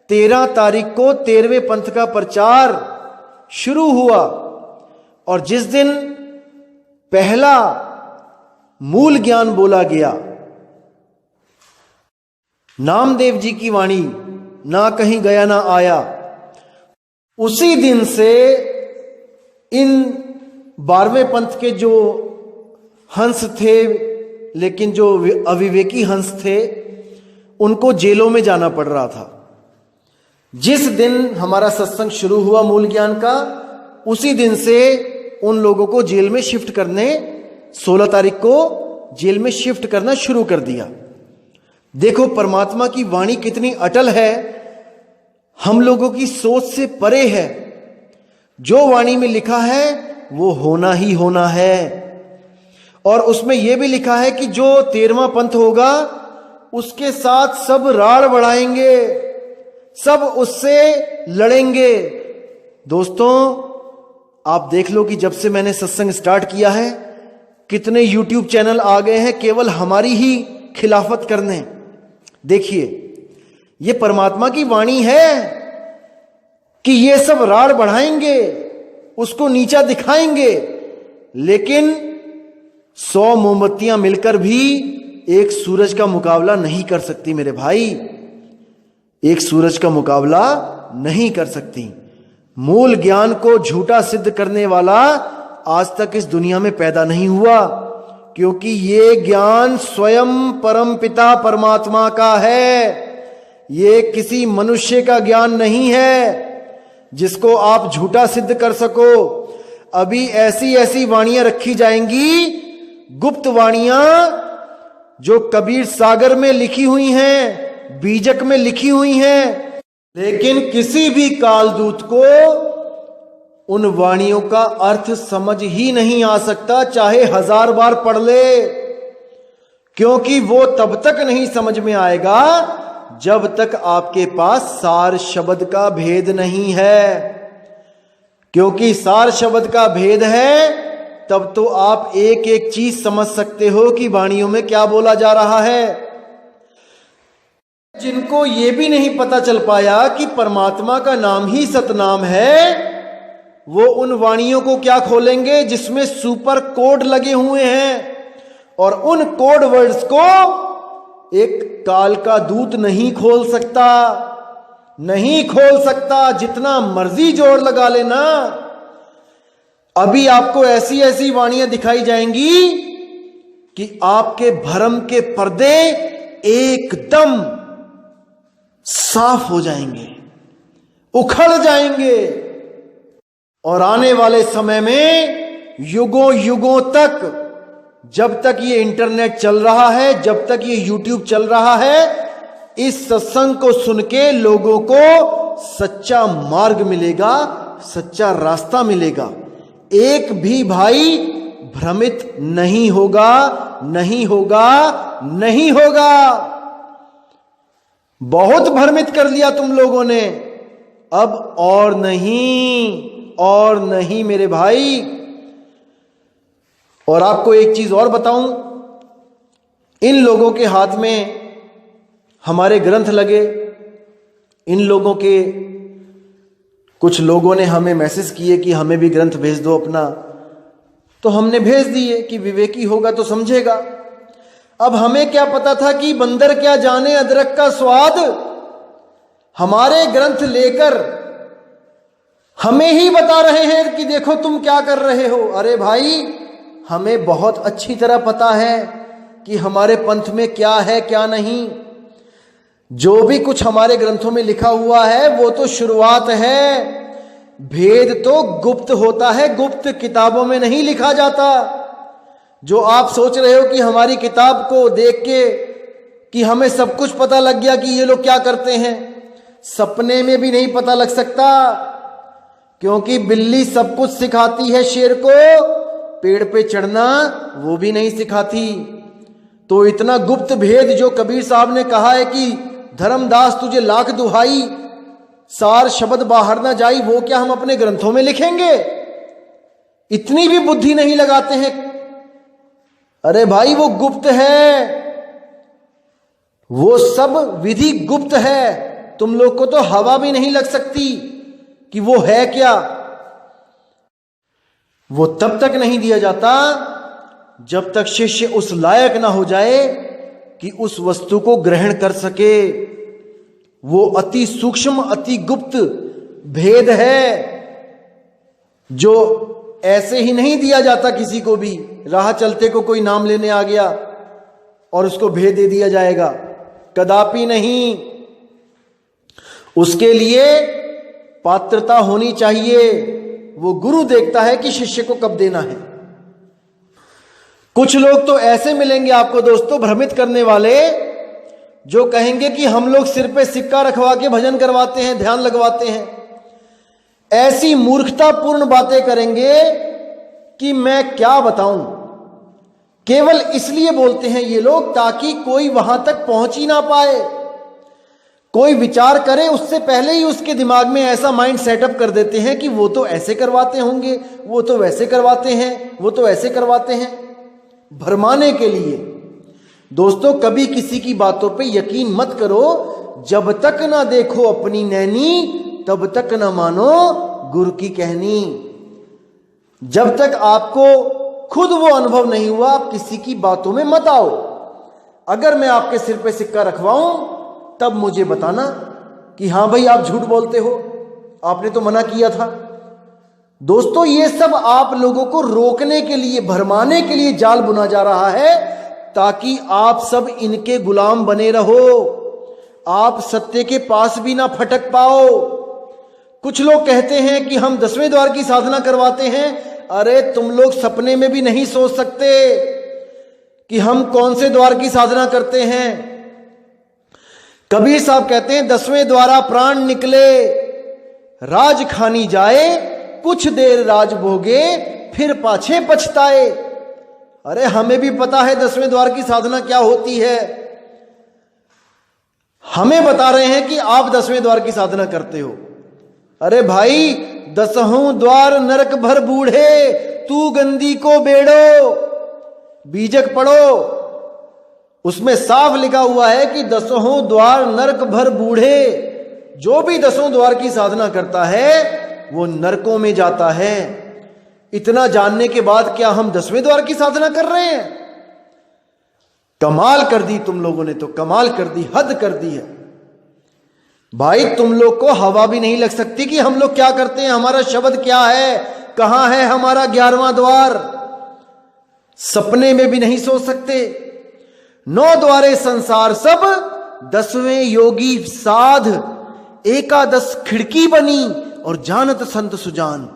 13 तारीख को 13वें पंथ का प्रचार शुरू हुआ, और जिस दिन पहला मूल ज्ञान बोला गया, नामदेव जी की वाणी, ना कहीं गया ना आया, उसी दिन से इन 12वें पंथ के जो हंस थे, लेकिन जो अविवेकी हंस थे, उनको जेलों में जाना पड़ रहा था। जिस दिन हमारा सत्संग शुरू हुआ मूल ज्ञान का, उसी दिन से उन लोगों को जेल में शिफ्ट करने, 16 तारीख को जेल में शिफ्ट करना शुरू कर दिया। देखो परमात्मा की वाणी कितनी अटल है, हम लोगों की सोच से परे है। जो वाणी में लिखा है वो होना ही होना है। और उसमें यह भी लिखा है कि जो 13वां पंथ होगा उसके साथ सब राड़ बढ़ाएंगे, सब उससे लड़ेंगे। दोस्तों आप देख लो कि जब से मैंने सत्संग स्टार्ट किया है, कितने YouTube चैनल आ गए हैं केवल हमारी ही खिलाफत करने। देखिए ये परमात्मा की वाणी है कि ये सब राड़ बढ़ाएंगे, उसको नीचा दिखाएंगे, लेकिन 100 मोमबत्तियां मिलकर भी एक सूरज का मुकाबला नहीं कर सकती मेरे भाई, एक सूरज का मुकाबला नहीं कर सकती। मूल ज्ञान को झूठा सिद्ध करने वाला आज तक इस दुनिया में पैदा नहीं हुआ, क्योंकि ये ज्ञान स्वयं परम पिता परमात्मा का है। ये किसी मनुष्य का ज्ञान नहीं है जिसको आप झूठा सिद्ध कर सको। अभी ऐसी ऐसी वाणियां रखी जाएंगी, गुप्त वाणियां, जो कबीर सागर में लिखी हुई हैं, बीजक में लिखी हुई हैं, लेकिन किसी भी कालदूत को उन वाणियों का अर्थ समझ ही नहीं आ सकता, चाहे 1000 बार पढ़ ले, क्योंकि वो तब तक नहीं समझ में आएगा जब तक आपके पास सार शब्द का भेद नहीं है। क्योंकि सार शब्द का भेद है, तब तो आप एक एक चीज समझ सकते हो कि वाणियों में क्या बोला जा रहा है। जिनको ये भी नहीं पता चल पाया कि परमात्मा का नाम ही सतनाम है, वो उन वाणियों को क्या खोलेंगे जिसमें सुपर कोड लगे हुए हैं, और उन कोड वर्ड्स को एक काल का दूत नहीं खोल सकता, नहीं खोल सकता, जितना मर्जी जोर लगा लेना। अभी आपको ऐसी ऐसी वाणियां दिखाई जाएंगी कि आपके भरम के पर्दे एकदम साफ हो जाएंगे, उखड़ जाएंगे, और आने वाले समय में युगों युगों तक, जब तक ये इंटरनेट चल रहा है, जब तक ये यूट्यूब चल रहा है, इस सत्संग को सुन के लोगों को सच्चा मार्ग मिलेगा, सच्चा रास्ता मिलेगा। एक भी भाई भ्रमित नहीं होगा, नहीं होगा, नहीं होगा। बहुत भ्रमित कर लिया तुम लोगों ने, अब और नहीं, और नहीं मेरे भाई। और आपको एक चीज और बताऊं, इन लोगों के हाथ में हमारे ग्रंथ लगे, इन लोगों के कुछ लोगों ने हमें मैसेज किए कि हमें भी ग्रंथ भेज दो अपना, तो हमने भेज दिए कि विवेकी होगा तो समझेगा। अब हमें क्या पता था कि बंदर क्या जाने अदरक का स्वाद। हमारे ग्रंथ लेकर हमें ही बता रहे हैं कि देखो तुम क्या कर रहे हो। अरे भाई, हमें बहुत अच्छी तरह पता है कि हमारे पंथ में क्या है क्या नहीं। जो भी कुछ हमारे ग्रंथों में लिखा हुआ है वो तो शुरुआत है, भेद तो गुप्त होता है, गुप्त किताबों में नहीं लिखा जाता। जो आप सोच रहे हो कि हमारी किताब को देख के कि हमें सब कुछ पता लग गया कि ये लोग क्या करते हैं, सपने में भी नहीं पता लग सकता, क्योंकि बिल्ली सब कुछ सिखाती है शेर को, पेड़ पे चढ़ना वो भी नहीं सिखाती। तो इतना गुप्त भेद जो कबीर साहब ने कहा है कि धर्मदास तुझे लाख दुहाई, सार शब्द बाहर ना जाई, वो क्या हम अपने ग्रंथों में लिखेंगे? इतनी भी बुद्धि नहीं लगाते हैं। अरे भाई, वो गुप्त है, वो सब विधि गुप्त है, तुम लोग को तो हवा भी नहीं लग सकती कि वो है क्या। वो तब तक नहीं दिया जाता जब तक शिष्य उस लायक ना हो जाए कि उस वस्तु को ग्रहण कर सके। वो अति सूक्ष्म, अति गुप्त भेद है जो ऐसे ही नहीं दिया जाता किसी को भी। राह चलते को कोई नाम लेने आ गया और उसको भेद दे दिया जाएगा, कदापि नहीं। उसके लिए पात्रता होनी चाहिए। वो गुरु देखता है कि शिष्य को कब देना है। कुछ लोग तो ऐसे मिलेंगे आपको दोस्तों, भ्रमित करने वाले, जो कहेंगे कि हम लोग सिर पे सिक्का रखवा के भजन करवाते हैं, ध्यान लगवाते हैं। ऐसी मूर्खतापूर्ण बातें करेंगे कि मैं क्या बताऊं। केवल इसलिए बोलते हैं ये लोग ताकि कोई वहां तक पहुंच ही ना पाए। कोई विचार करे उससे पहले ही उसके दिमाग में ऐसा माइंड सेटअप कर देते हैं कि वो तो ऐसे करवाते होंगे, वो तो वैसे करवाते हैं, वो तो ऐसे करवाते हैं, भरमाने के लिए। दोस्तों, कभी किसी की बातों पे यकीन मत करो। जब तक ना देखो अपनी नैनी तब तक ना मानो गुरु की कहनी। जब तक आपको खुद वो अनुभव नहीं हुआ, आप किसी की बातों में मत आओ। अगर मैं आपके सिर पे सिक्का रखवाऊं तब मुझे बताना कि हां भाई आप झूठ बोलते हो, आपने तो मना किया था। दोस्तों, ये सब आप लोगों को रोकने के लिए, भरमाने के लिए जाल बुना जा रहा है, ताकि आप सब इनके गुलाम बने रहो, आप सत्य के पास भी ना फटक पाओ। कुछ लोग कहते हैं कि हम 10वें द्वार की साधना करवाते हैं। अरे तुम लोग सपने में भी नहीं सोच सकते कि हम कौन से द्वार की साधना करते हैं। कबीर साहब कहते हैं 10वें द्वारा प्राण निकले, राज खानी जाए, कुछ देर राज भोगे, फिर पाछे पछताए। अरे हमें भी पता है 10वें द्वार की साधना क्या होती है। हमें बता रहे हैं कि आप 10वें द्वार की साधना करते हो। अरे भाई, 10हों द्वार नरक भर बूढ़े, तू गंदी को बेड़ो। बीजक पढ़ो, उसमें साफ लिखा हुआ है कि 10हों द्वार नरक भर बूढ़े। जो भी 10हों द्वार की साधना करता है वो नरकों में जाता है। इतना जानने के बाद क्या हम 10वें द्वार की साधना कर रहे हैं? कमाल कर दी तुम लोगों ने, तो कमाल कर दी, हद कर दी है भाई। तुम लोग को हवा भी नहीं लग सकती कि हम लोग क्या करते हैं, हमारा शब्द क्या है, कहां है हमारा 11वां द्वार। सपने में भी नहीं सोच सकते। 9 द्वारे संसार सब, 10वें योगी साध, एकादश खिड़की बनी और जानत संत सुजान।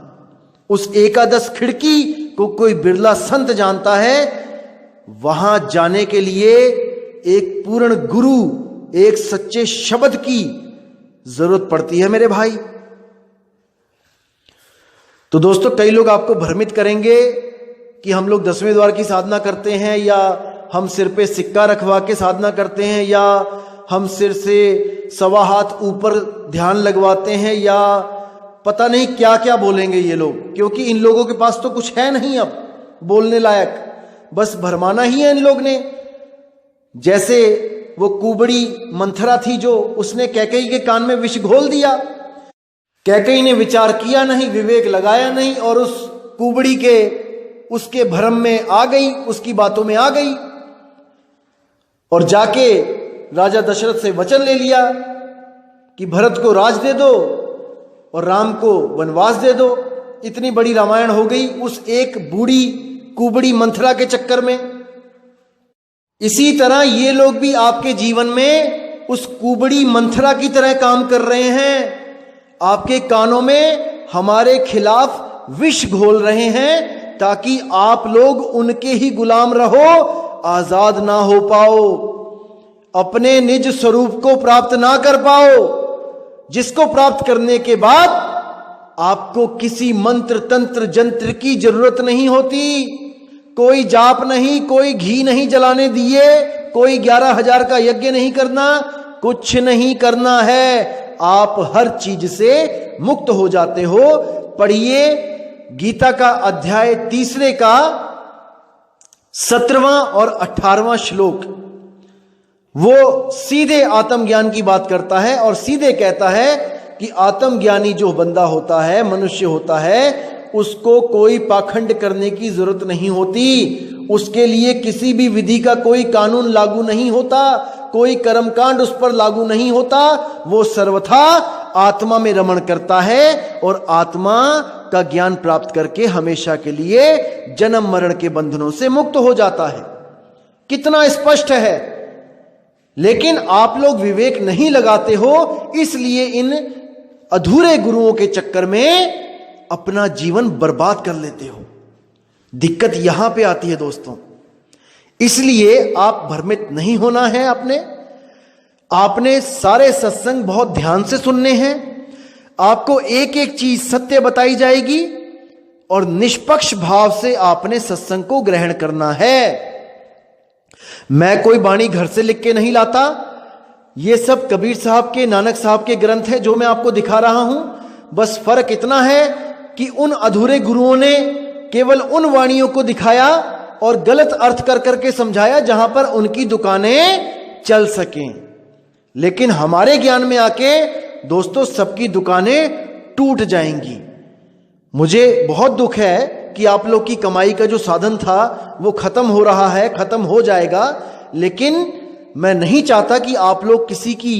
उस एकादश खिड़की को कोई बिरला संत जानता है। वहां जाने के लिए एक पूर्ण गुरु, एक सच्चे शब्द की जरूरत पड़ती है मेरे भाई। तो दोस्तों, कई लोग आपको भ्रमित करेंगे कि हम लोग 10वें द्वार की साधना करते हैं, या हम सिर पे सिक्का रखवा के साधना करते हैं, या हम सिर से 1.25 हाथ ऊपर ध्यान लगवाते हैं, या पता नहीं क्या क्या बोलेंगे ये लोग, क्योंकि इन लोगों के पास तो कुछ है नहीं अब बोलने लायक, बस भरमाना ही है इन लोग ने। जैसे वो कुबड़ी मंथरा थी जो, उसने कैकेयी के कान में विष घोल दिया। कैकेयी ने विचार किया नहीं, विवेक लगाया नहीं, और उस कुबड़ी के उसके भ्रम में आ गई, उसकी बातों में आ गई, और जाके राजा दशरथ से वचन ले लिया कि भरत को राज दे दो और राम को वनवास दे दो। इतनी बड़ी रामायण हो गई उस एक बूढ़ी कुबड़ी मंथरा के चक्कर में। इसी तरह ये लोग भी आपके जीवन में उस कुबड़ी मंथरा की तरह काम कर रहे हैं। आपके कानों में हमारे खिलाफ विष घोल रहे हैं, ताकि आप लोग उनके ही गुलाम रहो, आजाद ना हो पाओ, अपने निज स्वरूप को प्राप्त ना कर पाओ, जिसको प्राप्त करने के बाद आपको किसी मंत्र तंत्र जंत्र की जरूरत नहीं होती। कोई जाप नहीं, कोई घी नहीं जलाने दिए, कोई 11,000 का यज्ञ नहीं करना, कुछ नहीं करना है। आप हर चीज से मुक्त हो जाते हो। पढ़िए गीता का अध्याय 3 का 17वां और 18वां श्लोक। वो सीधे आत्मज्ञान की बात करता है और सीधे कहता है कि आत्मज्ञानी जो बंदा होता है, मनुष्य होता है, उसको कोई पाखंड करने की जरूरत नहीं होती। उसके लिए किसी भी विधि का कोई कानून लागू नहीं होता, कोई कर्मकांड उस पर लागू नहीं होता। वो सर्वथा आत्मा में रमण करता है और आत्मा का ज्ञान प्राप्त करके हमेशा के लिए जन्म मरण के बंधनों से मुक्त हो जाता है। कितना स्पष्ट है। लेकिन आप लोग विवेक नहीं लगाते हो, इसलिए इन अधूरे गुरुओं के चक्कर में अपना जीवन बर्बाद कर लेते हो। दिक्कत यहां पे आती है दोस्तों। इसलिए आप भ्रमित नहीं होना है। आपने सारे सत्संग बहुत ध्यान से सुनने हैं। आपको एक एक चीज सत्य बताई जाएगी और निष्पक्ष भाव से आपने सत्संग को ग्रहण करना है। मैं कोई वाणी घर से लिख के नहीं लाता। ये सब कबीर साहब के, नानक साहब के ग्रंथ है जो मैं आपको दिखा रहा हूं। बस फर्क इतना है कि उन अधूरे गुरुओं ने केवल उन वाणियों को दिखाया और गलत अर्थ कर करके समझाया जहां पर उनकी दुकानें चल सकें। लेकिन हमारे ज्ञान में आके दोस्तों सबकी दुकानें टूट जाएंगी। मुझे बहुत दुख है, कि आप लोग की कमाई का जो साधन था वो खत्म हो रहा है, खत्म हो जाएगा, लेकिन मैं नहीं चाहता कि आप लोग किसी की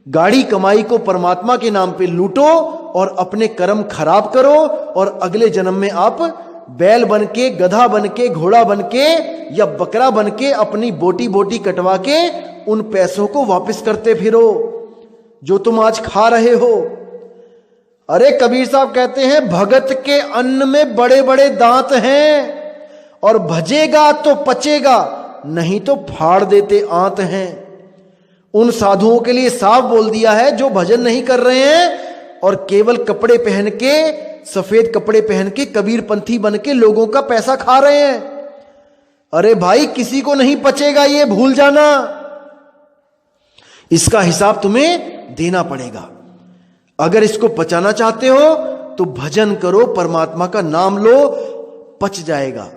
गाड़ी कमाई को परमात्मा के नाम पे लूटो और अपने कर्म खराब करो और अगले जन्म में आप बैल बन के, गधा बन के, घोड़ा बन के या बकरा बन के अपनी बोटी बोटी कटवा के उन पैसों को वापस करते फिरो जो तुम आज खा रहे हो। अरे कबीर साहब कहते हैं भगत के अन्न में बड़े बड़े दांत हैं और भजेगा तो पचेगा, नहीं तो फाड़ देते आंत हैं। उन साधुओं के लिए साफ बोल दिया है जो भजन नहीं कर रहे हैं और केवल कपड़े पहन के, सफेद कपड़े पहन के कबीरपंथी बन के लोगों का पैसा खा रहे हैं। अरे भाई किसी को नहीं पचेगा, ये भूल जाना, इसका हिसाब तुम्हें देना पड़ेगा। अगर इसको पचाना चाहते हो तो भजन करो, परमात्मा का नाम लो, पच जाएगा।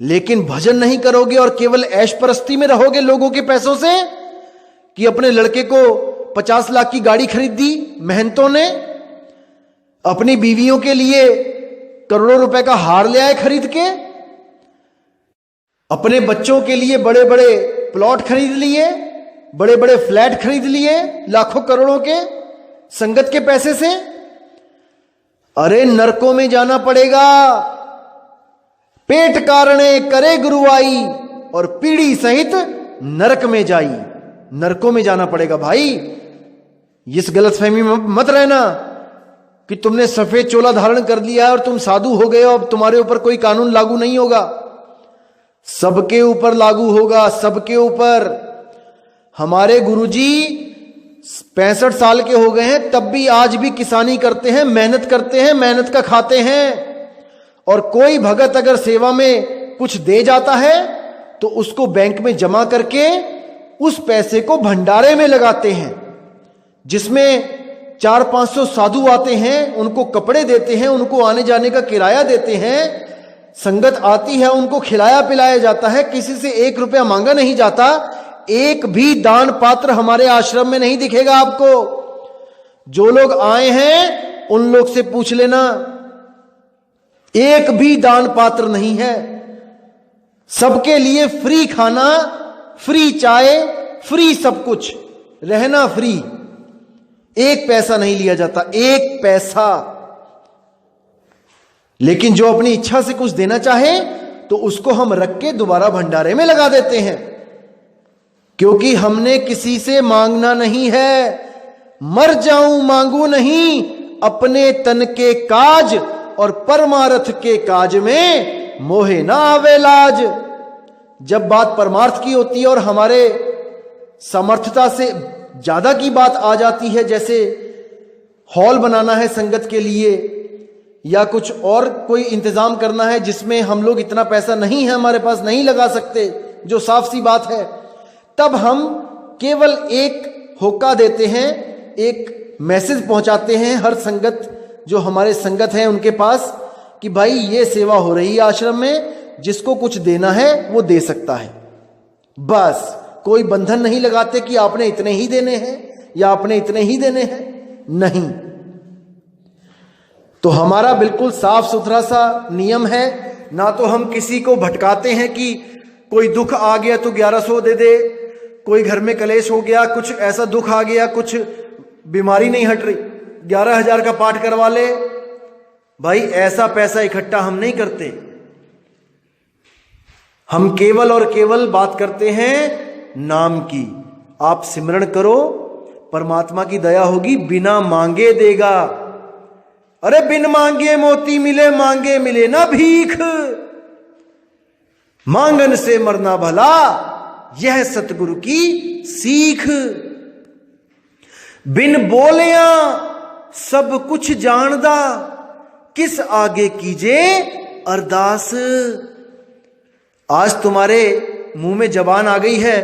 लेकिन भजन नहीं करोगे और केवल ऐश परस्ती में रहोगे लोगों के पैसों से, कि अपने लड़के को 50 लाख की गाड़ी खरीद दी मेहनतों ने, अपनी बीवियों के लिए करोड़ों रुपए का हार ले आए खरीद के, अपने बच्चों के लिए बड़े बड़े प्लॉट खरीद लिए, बड़े बड़े फ्लैट खरीद लिए लाखों करोड़ों के संगत के पैसे से। अरे नरकों में जाना पड़ेगा। पेट कारणे करे गुरुआई और पीढ़ी सहित नरक में जाई। नरकों में जाना पड़ेगा भाई। इस गलतफहमी में मत रहना कि तुमने सफेद चोला धारण कर लिया है और तुम साधु हो गए हो, अब तुम्हारे ऊपर कोई कानून लागू नहीं होगा। सबके ऊपर लागू होगा, सबके ऊपर। हमारे गुरुजी 65 साल के हो गए हैं, तब भी आज भी किसानी करते हैं, मेहनत करते हैं, मेहनत का खाते हैं। और कोई भगत अगर सेवा में कुछ दे जाता है तो उसको बैंक में जमा करके उस पैसे को भंडारे में लगाते हैं, जिसमें 400-500 साधु आते हैं, उनको कपड़े देते हैं, उनको आने जाने का किराया देते हैं, संगत आती है, उनको खिलाया पिलाया जाता है, किसी से 1 रुपया मांगा नहीं जाता। एक भी दान पात्र हमारे आश्रम में नहीं दिखेगा आपको। जो लोग आए हैं उन लोग से पूछ लेना, एक भी दान पात्र नहीं है। सबके लिए फ्री खाना, फ्री चाय, फ्री सब कुछ, रहना फ्री, एक पैसा नहीं लिया जाता, एक पैसा। लेकिन जो अपनी इच्छा से कुछ देना चाहे तो उसको हम रख के दोबारा भंडारे में लगा देते हैं, क्योंकि हमने किसी से मांगना नहीं है। मर जाऊं मांगू नहीं, अपने तन के काज और परमार्थ के काज में मोहे ना आवे लाज। जब बात परमार्थ की होती है और हमारे समर्थता से ज्यादा की बात आ जाती है, जैसे हॉल बनाना है संगत के लिए या कुछ और कोई इंतजाम करना है जिसमें हम लोग इतना पैसा नहीं है, हमारे पास नहीं लगा सकते, जो साफ सी बात है, तब हम केवल एक होका देते हैं, एक मैसेज पहुंचाते हैं हर संगत, जो हमारे संगत हैं उनके पास, कि भाई ये सेवा हो रही है आश्रम में, जिसको कुछ देना है वो दे सकता है। बस कोई बंधन नहीं लगाते कि आपने इतने ही देने हैं या आपने इतने ही देने हैं, नहीं। तो हमारा बिल्कुल साफ सुथरा सा नियम है। ना तो हम किसी को भटकाते हैं कि कोई दुख आ गया तो 1100 दे दे, कोई घर में कलेश हो गया, कुछ ऐसा दुख आ गया, कुछ बीमारी नहीं हट रही, 11,000 का पाठ करवा ले। भाई ऐसा पैसा इकट्ठा हम नहीं करते। हम केवल और केवल बात करते हैं नाम की। आप सिमरण करो, परमात्मा की दया होगी, बिना मांगे देगा। अरे बिन मांगे मोती मिले, मांगे मिले ना भीख, मांगन से मरना भला, यह सतगुरु की सीख। बिन बोलिया सब कुछ जानदा, किस आगे कीजे अरदास। आज तुम्हारे मुंह में जबान आ गई है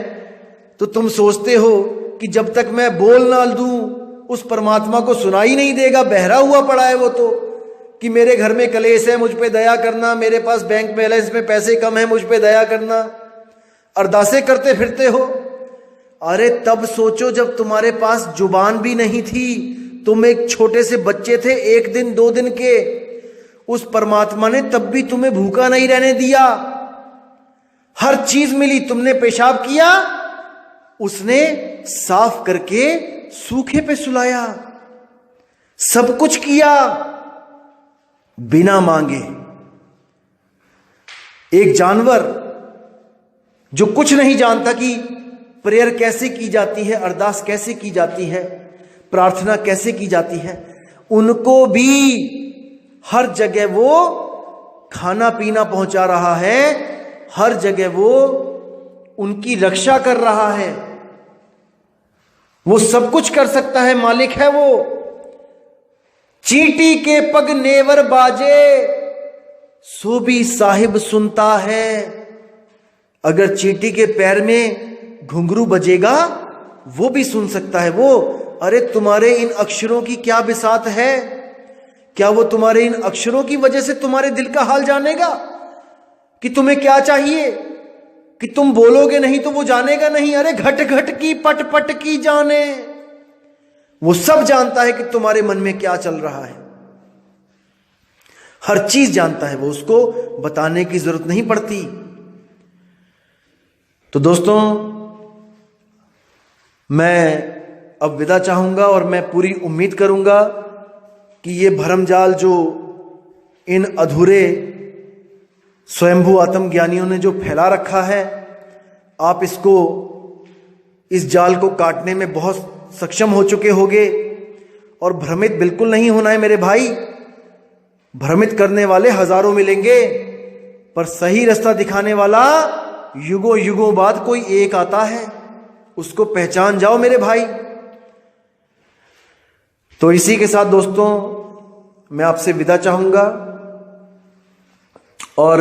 तो तुम सोचते हो कि जब तक मैं बोल ना दूं उस परमात्मा को सुनाई नहीं देगा, बहरा हुआ पड़ा है वो तो, कि मेरे घर में कलेश है, मुझ पे दया करना, मेरे पास बैंक बैलेंस में पैसे कम है, मुझ पे दया करना, अरदासें करते फिरते हो। अरे तब सोचो जब तुम्हारे पास जुबान भी नहीं थी, तुम एक छोटे से बच्चे थे, 1 दिन 2 दिन के, उस परमात्मा ने तब भी तुम्हें भूखा नहीं रहने दिया। हर चीज मिली, तुमने पेशाब किया, उसने साफ करके सूखे पे सुलाया। सब कुछ किया बिना मांगे। एक जानवर जो कुछ नहीं जानता कि प्रेयर कैसे की जाती है, अरदास कैसे की जाती है, प्रार्थना कैसे की जाती है, उनको भी हर जगह वो खाना पीना पहुंचा रहा है, हर जगह वो उनकी रक्षा कर रहा है। वो सब कुछ कर सकता है, मालिक है वो। चींटी के पग नेवर बाजे, सो भी साहिब सुनता है। अगर चींटी के पैर में घुंघरू बजेगा, वो भी सुन सकता है। वो, अरे तुम्हारे इन अक्षरों की क्या बिसात है? क्या वो तुम्हारे इन अक्षरों की वजह से तुम्हारे दिल का हाल जानेगा कि तुम्हें क्या चाहिए? कि तुम बोलोगे नहीं तो वो जानेगा नहीं? अरे घट घट की पट पट की जाने, वो सब जानता है कि तुम्हारे मन में क्या चल रहा है। हर चीज जानता है वो, उसको बताने की जरूरत नहीं पड़ती। तो दोस्तों, मैं अब विदा चाहूंगा और मैं पूरी उम्मीद करूंगा कि ये भरमजाल जो इन अधूरे स्वयंभू आत्मज्ञानियों ने जो फैला रखा है, आप इसको, इस जाल को काटने में बहुत सक्षम हो चुके होंगे। और भ्रमित बिल्कुल नहीं होना है मेरे भाई। भ्रमित करने वाले हजारों मिलेंगे, पर सही रास्ता दिखाने वाला युगों युगों बाद कोई एक आता है, उसको पहचान जाओ मेरे भाई। तो इसी के साथ दोस्तों, मैं आपसे विदा चाहूंगा और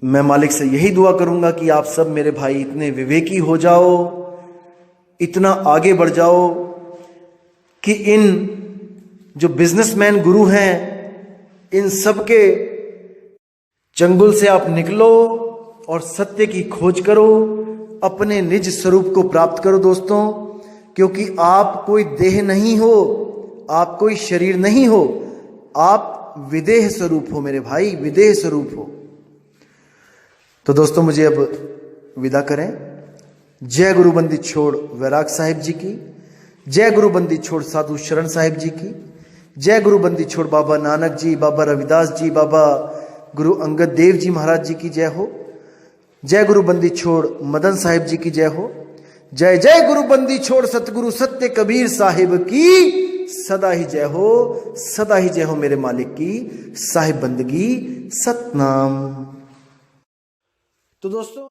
मैं मालिक से यही दुआ करूंगा कि आप सब मेरे भाई इतने विवेकी हो जाओ, इतना आगे बढ़ जाओ कि इन जो बिजनेसमैन गुरु हैं, इन सब के चंगुल से आप निकलो और सत्य की खोज करो, अपने निज स्वरूप को प्राप्त करो दोस्तों। क्योंकि आप कोई देह नहीं हो, आप कोई शरीर नहीं हो, आप विदेह स्वरूप हो मेरे भाई, विदेह स्वरूप हो। तो दोस्तों, मुझे अब विदा करें। जय गुरु बंदी छोड़ वैराग साहिब जी की, जय गुरु बंदी छोड़ साधु शरण साहिब जी की, जय गुरु बंदी छोड़ बाबा नानक जी, बाबा रविदास जी, बाबा गुरु अंगद देव जी महाराज जी की जय हो। जय गुरु बंदी छोड़ मदन साहिब जी की जय हो। जय जय गुरु बंदी छोड़ सतगुरु सत्य कबीर साहिब की सदा ही जय हो, सदा ही जय हो मेरे मालिक की साहिब बंदगी सतनाम। तो दोस्तों,